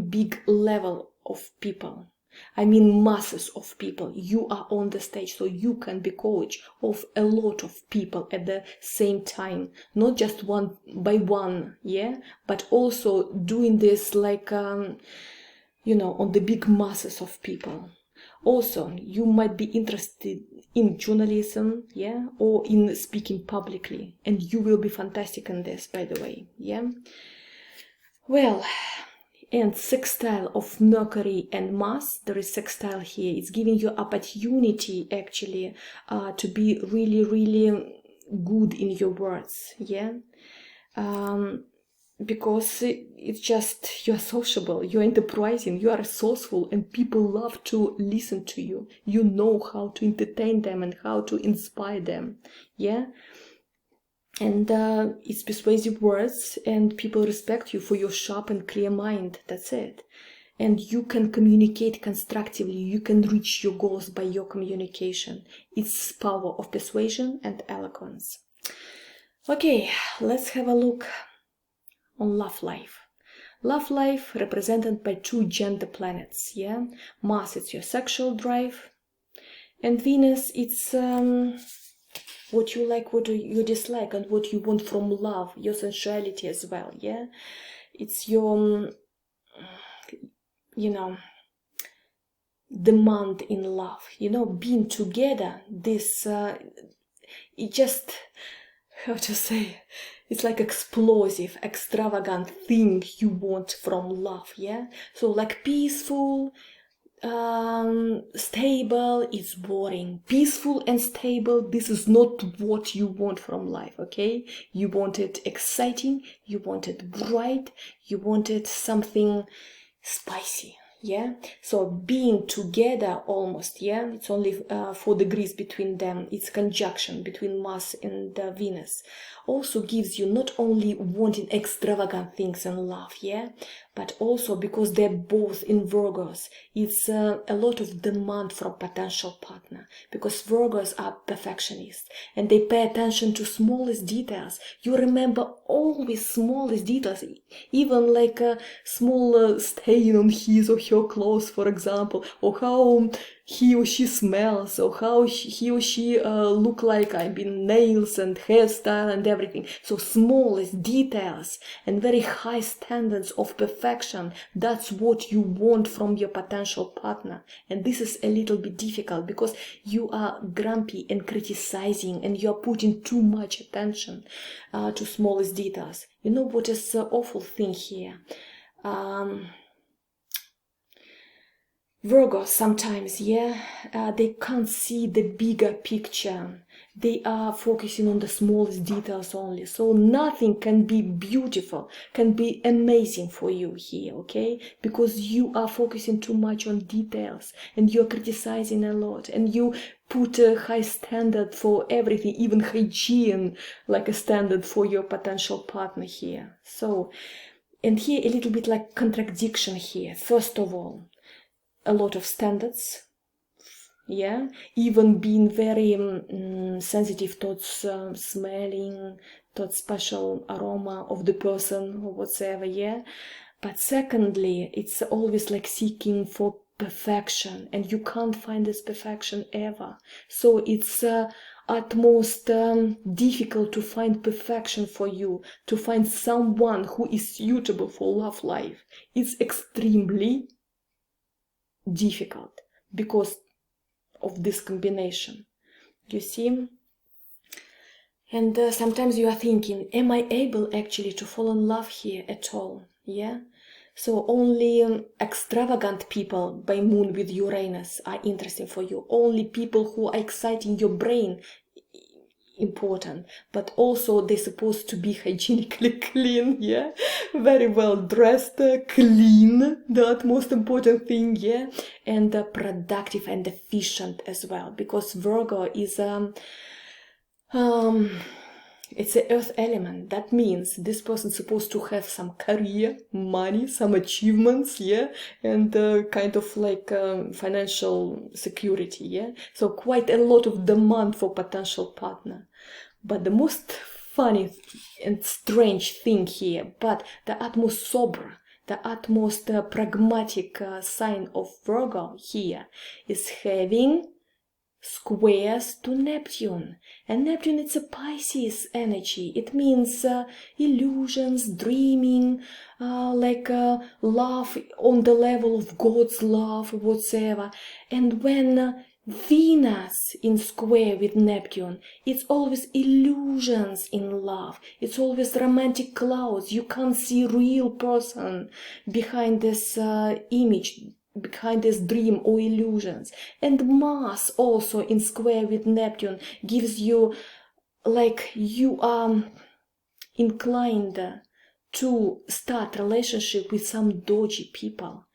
big level of people. I mean masses of people. You are on the stage, so you can be coach of a lot of people at the same time, not just one by one, yeah, but also doing this like you know, on the big masses of people. Also, you might be interested in journalism, yeah, or in speaking publicly, and you will be fantastic in this, by the way, yeah. Well, and sextile of Mercury and Mars, there is sextile here. It's giving you opportunity actually to be really, really good in your words, yeah. Because it's just, you're sociable, you're enterprising, you are resourceful, and people love to listen to you. You know how to entertain them and how to inspire them, yeah. And it's persuasive words, and people respect you for your sharp and clear mind. That's it. And you can communicate constructively. You can reach your goals by your communication. It's power of persuasion and eloquence. Okay, let's have a look on love life. Love life represented by two gender planets, yeah? Mars, it's your sexual drive. And Venus, it's what you like, what you dislike, and what you want from love, your sensuality as well, yeah? It's your, you know, demand in love, you know, being together, this, it just, how to say, it's like explosive, extravagant thing you want from love, yeah? So like peaceful, stable is boring. Peaceful and stable, this is not what you want from life, okay? You want it exciting, you want it bright, you want it something spicy, yeah? So being together almost, yeah? It's only 4 degrees between them. It's conjunction between Mars and Venus. Also gives you not only wanting extravagant things in love, yeah? But also because they're both in Virgos, it's a lot of demand from potential partner, because Virgos are perfectionists and they pay attention to smallest details. You remember always smallest details, even like a small stain on his or her clothes, for example, or how he or she smells, or how he or she look like, I mean, nails and hairstyle and everything. So smallest details and very high standards of perfection, that's what you want from your potential partner. And this is a little bit difficult because you are grumpy and criticizing, and you are putting too much attention to smallest details. You know what is the awful thing here? Virgos sometimes, yeah, they can't see the bigger picture. They are focusing on the smallest details only. So nothing can be beautiful, can be amazing for you here, okay? Because you are focusing too much on details, and you're criticizing a lot, and you put a high standard for everything, even hygiene, like a standard for your potential partner here. So, and here a little bit like contradiction here. First of all, a lot of standards, yeah, even being very sensitive towards smelling, towards special aroma of the person or whatsoever, yeah. But secondly, it's always like seeking for perfection, and you can't find this perfection ever. So it's at most difficult to find perfection for you, to find someone who is suitable for love life. It's extremely difficult because of this combination, you see. And sometimes you are thinking, am I able actually to fall in love here at all? Yeah. So only extravagant people by moon with Uranus are interesting for you. Only people who are exciting your brain important, but also they're supposed to be hygienically clean, yeah, very well dressed, clean, that most important thing, yeah, and productive and efficient as well, because Virgo is it's an earth element. That means this person's supposed to have some career, money, some achievements, yeah, and kind of like financial security, yeah. So quite a lot of demand for potential partner. But the most funny and strange thing here, but the utmost sober, the utmost pragmatic sign of Virgo here is having squares to Neptune. And Neptune, it's a Pisces energy. It means illusions, dreaming, like love on the level of God's love, whatsoever. And when Venus in square with Neptune, it's always illusions in love. It's always romantic clouds. You can't see real person behind this image, behind this dream or illusions. And Mars also in square with Neptune gives you like you are inclined to start relationship with some dodgy people,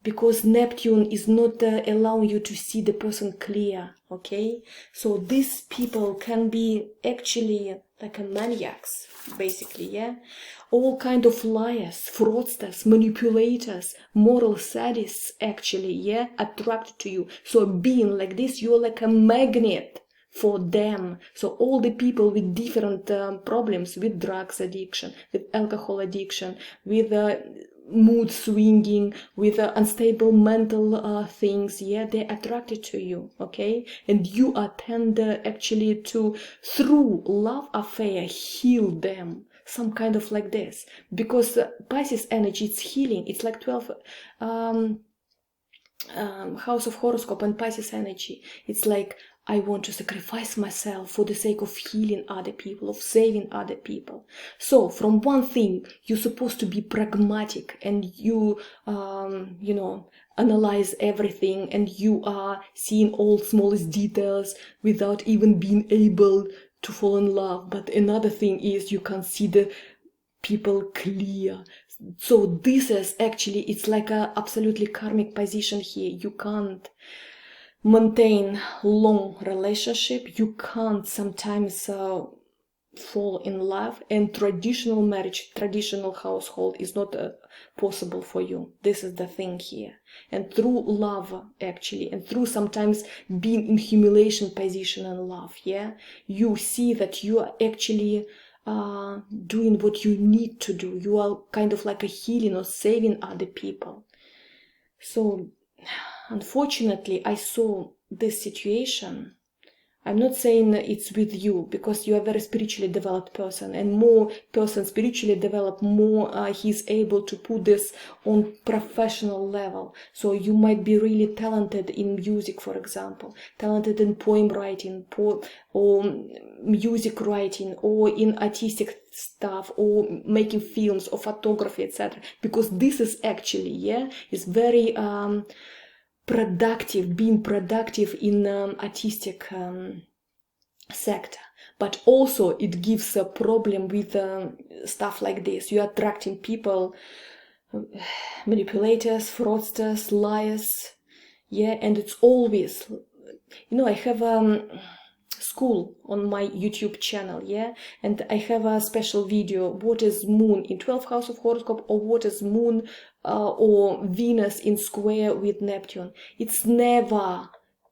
because Neptune is not allowing you to see the person clear, okay? So these people can be actually like a maniacs, basically, yeah? All kind of liars, fraudsters, manipulators, moral sadists, actually, yeah, attracted to you. So being like this, you're like a magnet for them. So all the people with different problems, with drugs addiction, with alcohol addiction, with mood swinging, with unstable mental things, yeah, they're attracted to you, okay? And you attend actually to, through love affair, heal them, some kind of like this. Because Pisces energy, it's healing. It's like 12 house of horoscope and Pisces energy. It's like, I want to sacrifice myself for the sake of healing other people, of saving other people. So from one thing, you're supposed to be pragmatic, and you, you know, analyze everything, and you are seeing all smallest details without even being able to fall in love. But another thing is you consider people clear. So this is actually, it's like a absolutely karmic position here. You can't maintain long relationship, you can't sometimes fall in love, and traditional marriage, traditional household is not possible for you. This is the thing here. And through love, actually, and through sometimes being in humiliation position in love, yeah, you see that you are actually doing what you need to do. You are kind of like a healing or saving other people. So unfortunately, I saw this situation. I'm not saying it's with you, because you are a very spiritually developed person, and more person spiritually developed, more he's able to put this on professional level. So you might be really talented in music, for example, talented in poem writing, or music writing, or in artistic stuff, or making films, or photography, etc. Because this is actually, yeah, is very productive, being productive in artistic sector. But also it gives a problem with stuff like this. You're attracting people, manipulators, fraudsters, liars, yeah. And it's always, you know, I have school on my YouTube channel, yeah, and I have a special video, what is moon in 12th house of horoscope, or what is moon or Venus in square with Neptune. It's never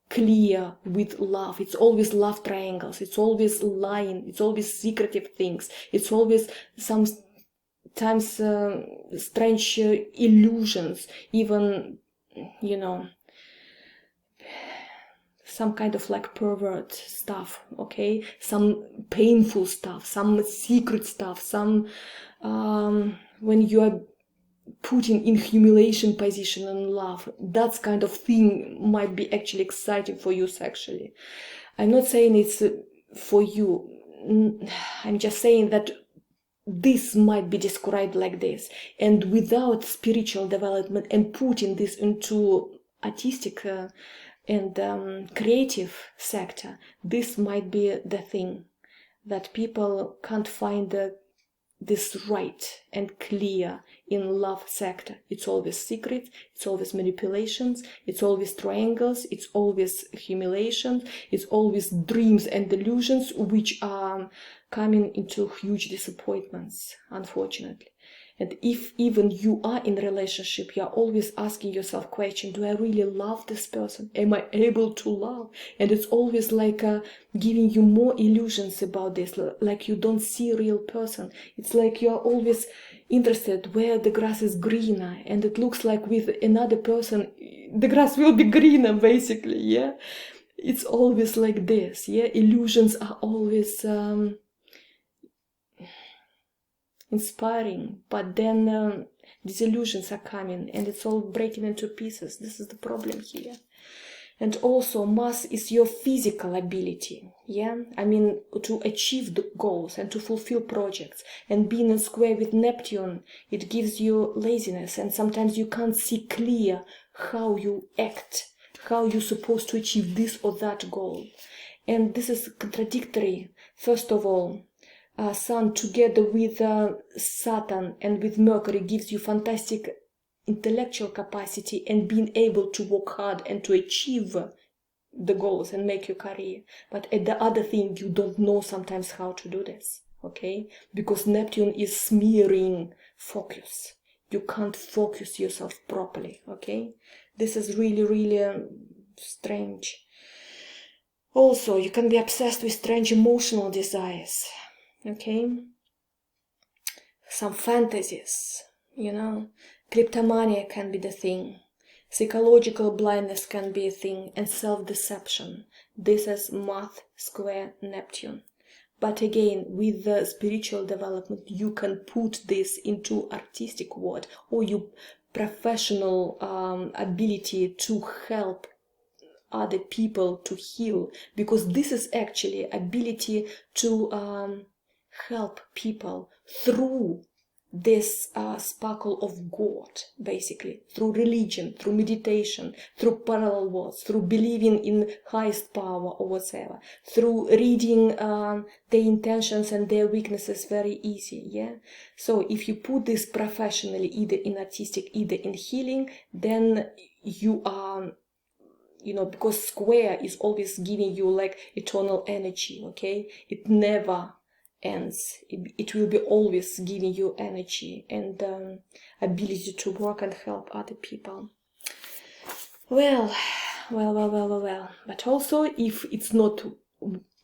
clear with love. It's always love triangles, it's always lying, it's always secretive things, it's always sometimes strange illusions, even, you know, some kind of like pervert stuff, okay, some painful stuff, some secret stuff, some when you are putting in humiliation position in love, that kind of thing might be actually exciting for you sexually. I'm not saying it's for you, I'm just saying that this might be described like this, and without spiritual development and putting this into artistic and creative sector, this might be the thing that people can't find this right and clear in love sector. It's always secret, it's always manipulations, it's always triangles, it's always humiliation, it's always dreams and delusions, which are coming into huge disappointments, unfortunately. And if even you are in a relationship, you are always asking yourself question, do I really love this person? Am I able to love? And it's always like giving you more illusions about this, like you don't see a real person. It's like you are always interested where the grass is greener, and it looks like with another person, the grass will be greener, basically, yeah? It's always like this, yeah? Illusions are always inspiring, but then disillusions are coming, and it's all breaking into pieces. This is the problem here. And also Mars is your physical ability, yeah, I mean, to achieve the goals and to fulfill projects. And being in square with Neptune, it gives you laziness, and sometimes you can't see clear how you act, how you're supposed to achieve this or that goal. And this is contradictory. First of all, Sun together with Saturn and with Mercury gives you fantastic intellectual capacity and being able to work hard and to achieve the goals and make your career. But at the other thing, you don't know sometimes how to do this, okay? Because Neptune is smearing focus. You can't focus yourself properly, okay? This is really, really strange. Also, you can be obsessed with strange emotional desires, okay? Some fantasies, you know? Kleptomania can be the thing. Psychological blindness can be a thing, and self-deception. This is Math square Neptune. But again, with the spiritual development, you can put this into artistic word, or your professional ability to help other people to heal, because this is actually ability to help people through this sparkle of God, basically, through religion, through meditation, through parallel worlds, through believing in highest power or whatever, through reading their intentions and their weaknesses very easy, yeah? So if you put this professionally, either in artistic, either in healing, then you are, you know, because square is always giving you like eternal energy, okay? It never ends. It will be always giving you energy and ability to work and help other people. Well. But also, if it's not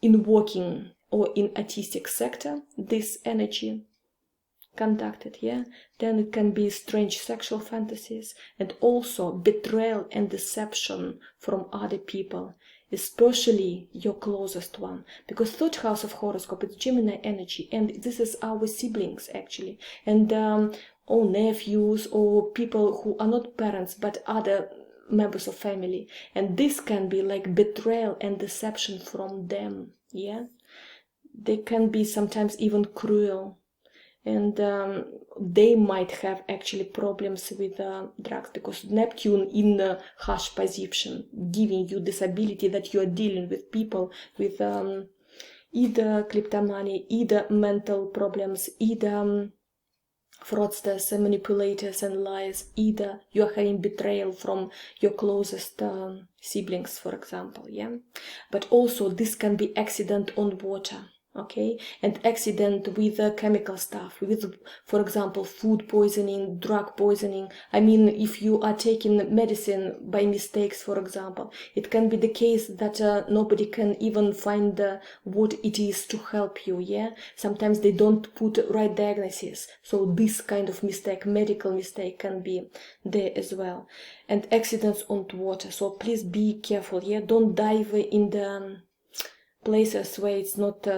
in working or in artistic sector, this energy conducted, yeah, then it can be strange sexual fantasies and also betrayal and deception from other people, especially your closest one, because third house of horoscope is Gemini energy, and this is our siblings actually, and or nephews or people who are not parents but other members of family, and this can be like betrayal and deception from them, yeah. They can be sometimes even cruel, and they might have actually problems with drugs, because Neptune in a harsh position, giving you this ability that you are dealing with people with either kleptomania, either mental problems, either fraudsters and manipulators and lies, either you are having betrayal from your closest siblings, for example, yeah. But also this can be accident on water, okay, and accident with chemical stuff, with, for example, food poisoning, drug poisoning. I mean, if you are taking medicine by mistakes, for example, it can be the case that nobody can even find what it is to help you, yeah. Sometimes they don't put right diagnosis, so this kind of mistake, medical mistake, can be there as well. And accidents on water, so please be careful, yeah. Don't dive in the places where it's not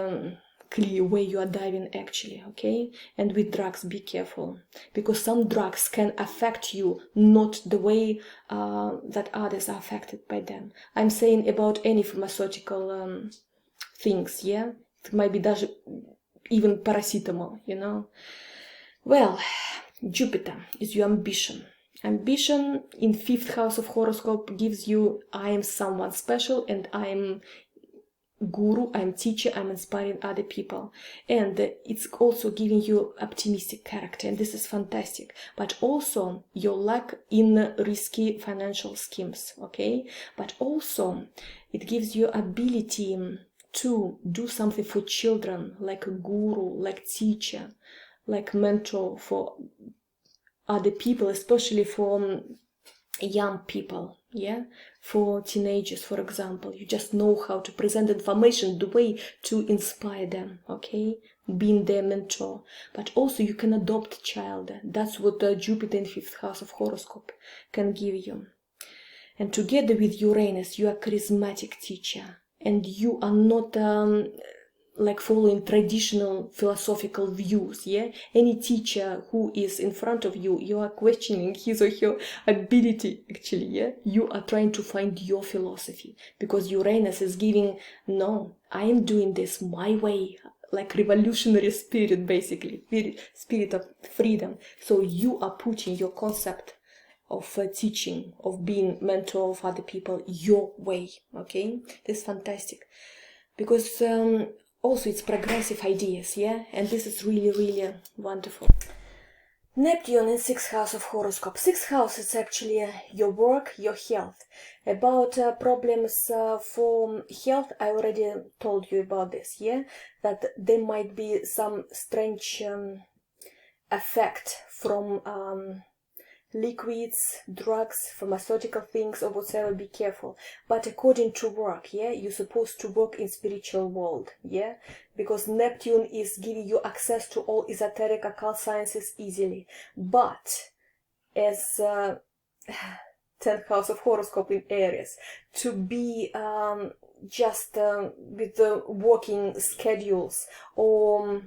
clear where you are diving actually, okay? And with drugs, be careful, because some drugs can affect you not the way that others are affected by them. I'm saying about any pharmaceutical things, yeah? It might be even paracetamol, you know? Well, Jupiter is your ambition. Ambition in 5th house of horoscope gives you, I am someone special, and I am guru, I'm teacher, I'm inspiring other people, and it's also giving you optimistic character, and this is fantastic. But also your luck in risky financial schemes, okay? But also it gives you ability to do something for children, like a guru, like teacher, like mentor for other people, especially for young people, yeah, for teenagers, for example. You just know how to present information, the way to inspire them, okay, being their mentor. But also you can adopt a child. That's what Jupiter in 5th house of horoscope can give you. And together with Uranus, you are a charismatic teacher, and you are not like following traditional philosophical views, yeah? Any teacher who is in front of you, you are questioning his or her ability, actually, yeah? You are trying to find your philosophy, because Uranus is giving, no, I am doing this my way, like revolutionary spirit, basically, spirit of freedom. So you are putting your concept of teaching, of being mentor of other people, your way, okay? This is fantastic, because also it's progressive ideas, yeah, and this is really, really wonderful. Neptune in 6th house of horoscope. 6th house is actually your work, your health. About problems for health, I already told you about this, yeah? That there might be some strange effect from liquids, drugs, pharmaceutical things or whatever. Be careful. But according to work, yeah, you're supposed to work in spiritual world, yeah, because Neptune is giving you access to all esoteric occult sciences easily. But as 10th house of horoscope in Aries, to be just with the working schedules or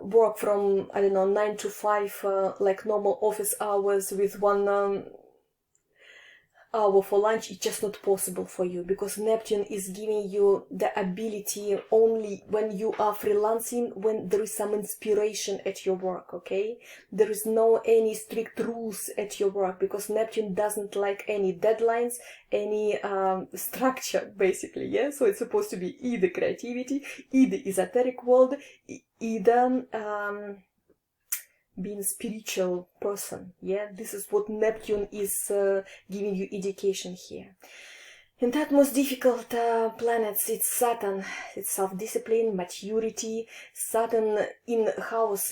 work from, I don't know, 9 to 5, like normal office hours with 1 hour for lunch, it's just not possible for you, because Neptune is giving you the ability only when you are freelancing, when there is some inspiration at your work, okay? There is no any strict rules at your work, because Neptune doesn't like any deadlines, any structure, basically, yeah? So it's supposed to be either creativity, either esoteric world, either being spiritual person, yeah. This is what Neptune is giving you education here. And that most difficult planets, it's Saturn. It's self-discipline, maturity. Saturn in house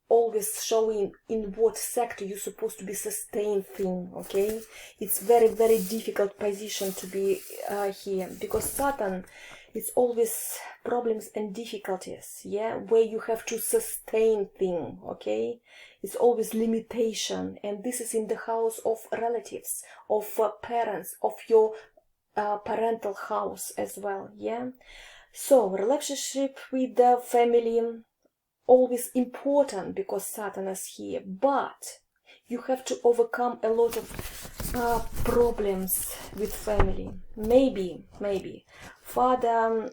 always showing in what sector you're supposed to be sustained thing, okay? It's very, very difficult position to be here, because Saturn, it's always problems and difficulties, yeah, where you have to sustain thing, okay? It's always limitation, and this is in the house of relatives, of parents, of your parental house as well, yeah? So, relationship with the family, always important because Saturn is here, but you have to overcome a lot of problems with family. Maybe father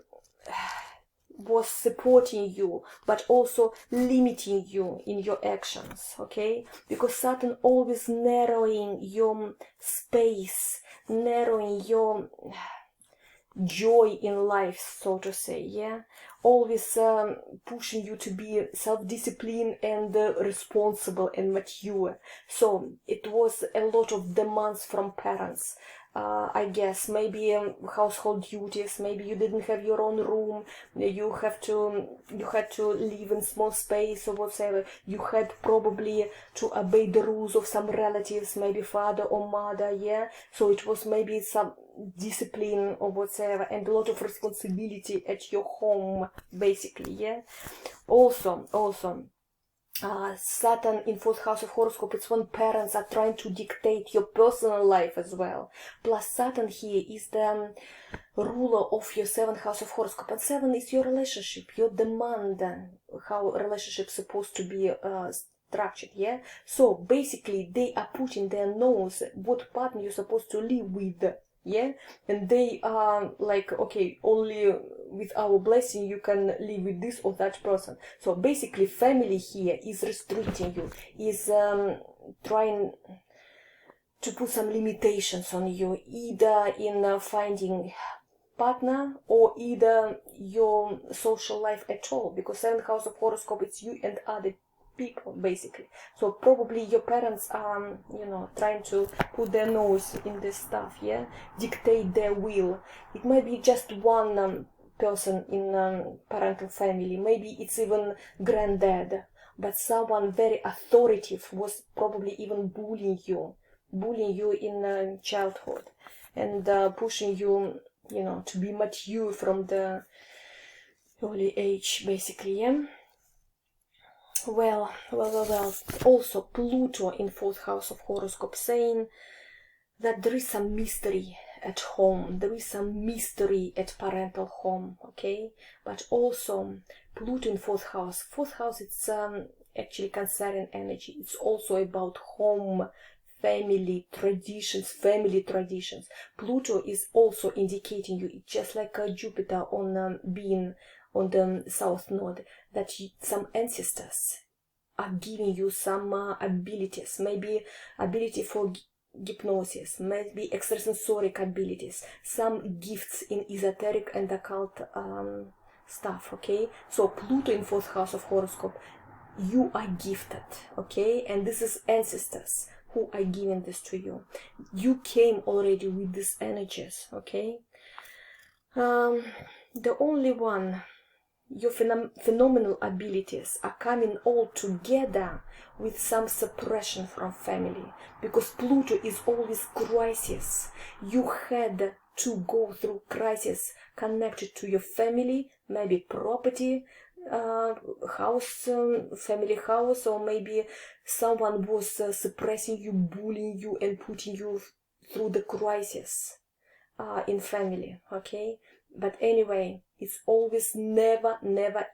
was supporting you, but also limiting you in your actions, okay? Because Saturn always narrowing your space, narrowing your joy in life, so to say, yeah? Always pushing you to be self-disciplined and responsible and mature. So it was a lot of demands from parents. I guess maybe household duties, maybe you didn't have your own room, you had to live in small space or whatever. You had probably to obey the rules of some relatives, maybe father or mother, yeah. So it was maybe some discipline or whatever, and a lot of responsibility at your home, basically, yeah. Also Saturn in 4th house of horoscope, it's when parents are trying to dictate your personal life as well. Plus Saturn here is the ruler of your 7th house of horoscope, and 7 is your relationship, your demand, how a relationship is supposed to be structured, yeah. So basically they are putting their nose what partner you're supposed to live with, yeah, and they are like, okay, only with our blessing you can live with this or that person. So basically family here is restricting you, is trying to put some limitations on you, either in finding partner or either your social life at all, because 7th house of horoscope, it's you and other people, basically. So probably your parents are, you know, trying to put their nose in this stuff, yeah, dictate their will. It might be just one person in parental family, maybe it's even granddad, but someone very authoritative was probably even bullying you in childhood, and pushing you, you know, to be mature from the early age, basically, yeah. Well. Also, Pluto in 4th house of horoscope, saying that there is some mystery at home, there is some mystery at parental home, okay? But also, Pluto in 4th house. 4th house, it's actually concerning energy. It's also about home, family traditions. Pluto is is indicating you, it's just like Jupiter on being on the south node, that some ancestors are giving you some abilities, maybe ability for hypnosis, maybe extrasensoric abilities, some gifts in esoteric and occult stuff, okay? So Pluto in 4th house of horoscope, you are gifted, okay? And this is ancestors who are giving this to you. You came already with these energies, okay? The only one, your phenomenal abilities are coming all together with some suppression from family, because Pluto is always crisis. You had to go through crisis connected to your family, maybe property, house, family house, or maybe someone was suppressing you, bullying you, and putting you through the crisis in family, okay? But anyway, it's always never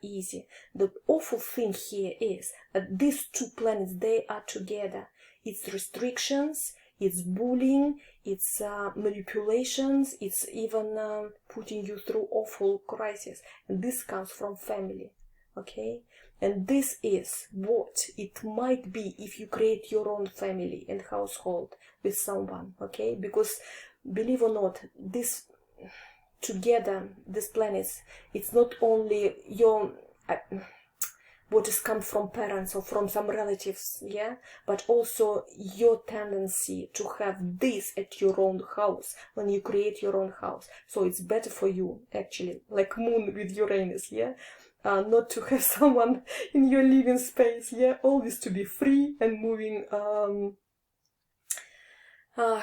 easy. The awful thing here is that these two planets, they are together. It's restrictions, it's bullying, it's manipulations, it's even putting you through awful crisis. And this comes from family, okay? And this is what it might be if you create your own family and household with someone, okay? Because believe or not, this together, these planets, it's not only your what has come from parents or from some relatives, yeah, but also your tendency to have this at your own house when you create your own house. So it's better for you, actually, like Moon with Uranus, yeah, not to have someone in your living space, yeah, always to be free and moving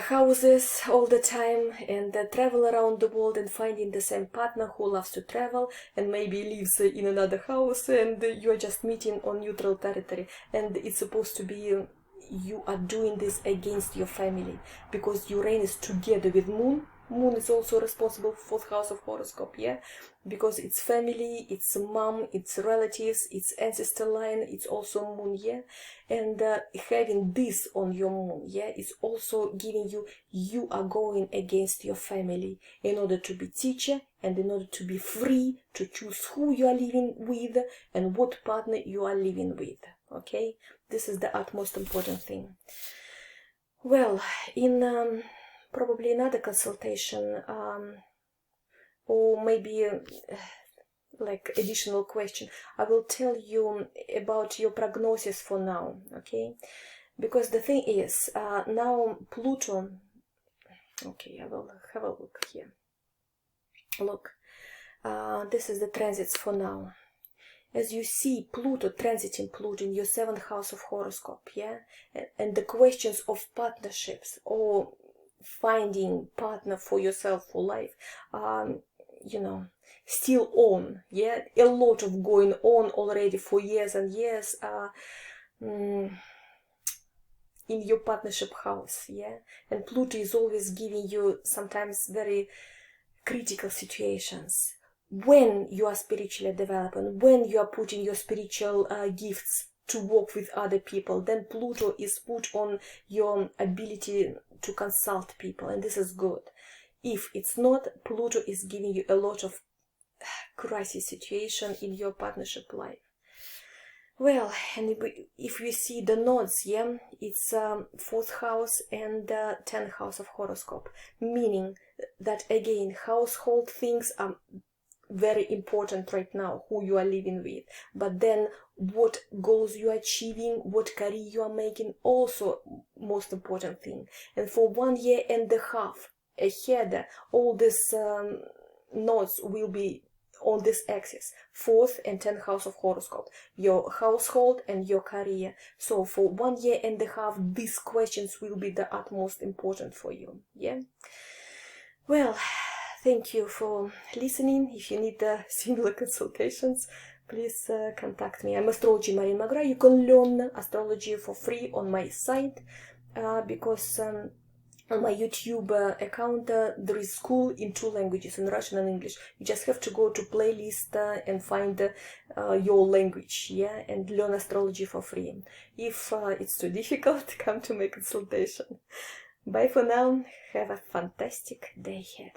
houses all the time, and travel around the world and finding the same partner who loves to travel and maybe lives in another house, and you are just meeting on neutral territory. And it's supposed to be you are doing this against your family, because Uranus together with Moon is also responsible for the house of horoscope, yeah, because it's family, it's mom, it's relatives, it's ancestor line, it's also Moon, yeah. And having this on your Moon, yeah, is also giving you are going against your family in order to be teacher and in order to be free to choose who you are living with and what partner you are living with, okay? This is the utmost important thing. Well, in probably another consultation, or maybe like additional question, I will tell you about your prognosis for now, okay? Because the thing is, now Pluto, okay, I will have a look here. Look, this is the transits for now. As you see, Pluto transiting Pluto in your 7th house of horoscope, yeah? And the questions of partnerships or finding partner for yourself for life, you know, still on, yeah? A lot of going on already for years and years in your partnership house, yeah? And Pluto is always giving you sometimes very critical situations. When you are spiritually developing, when you are putting your spiritual gifts to work with other people, then Pluto is put on your ability to consult people, and this is good. If it's not, Pluto is giving you a lot of crisis situation in your partnership life. Well, and if we see the nodes, yeah, it's 4th house and 10th house of horoscope, meaning that again, household things are very important right now, who you are living with, but then what goals you are achieving, what career you are making, also most important thing. And for 1.5 years ahead, all these nodes will be on this axis, 4th and 10th house of horoscope, your household and your career. So for 1.5 years, these questions will be the utmost important for you, yeah. Well, thank you for listening. If you need similar consultations, please contact me. I'm Astrologer Marina McGrath. You can learn astrology for free on my site, because on my YouTube account there is school in 2 languages, in Russian and English. You just have to go to playlist and find your language, yeah, and learn astrology for free. If it's too difficult, come to my consultation. Bye for now. Have a fantastic day ahead.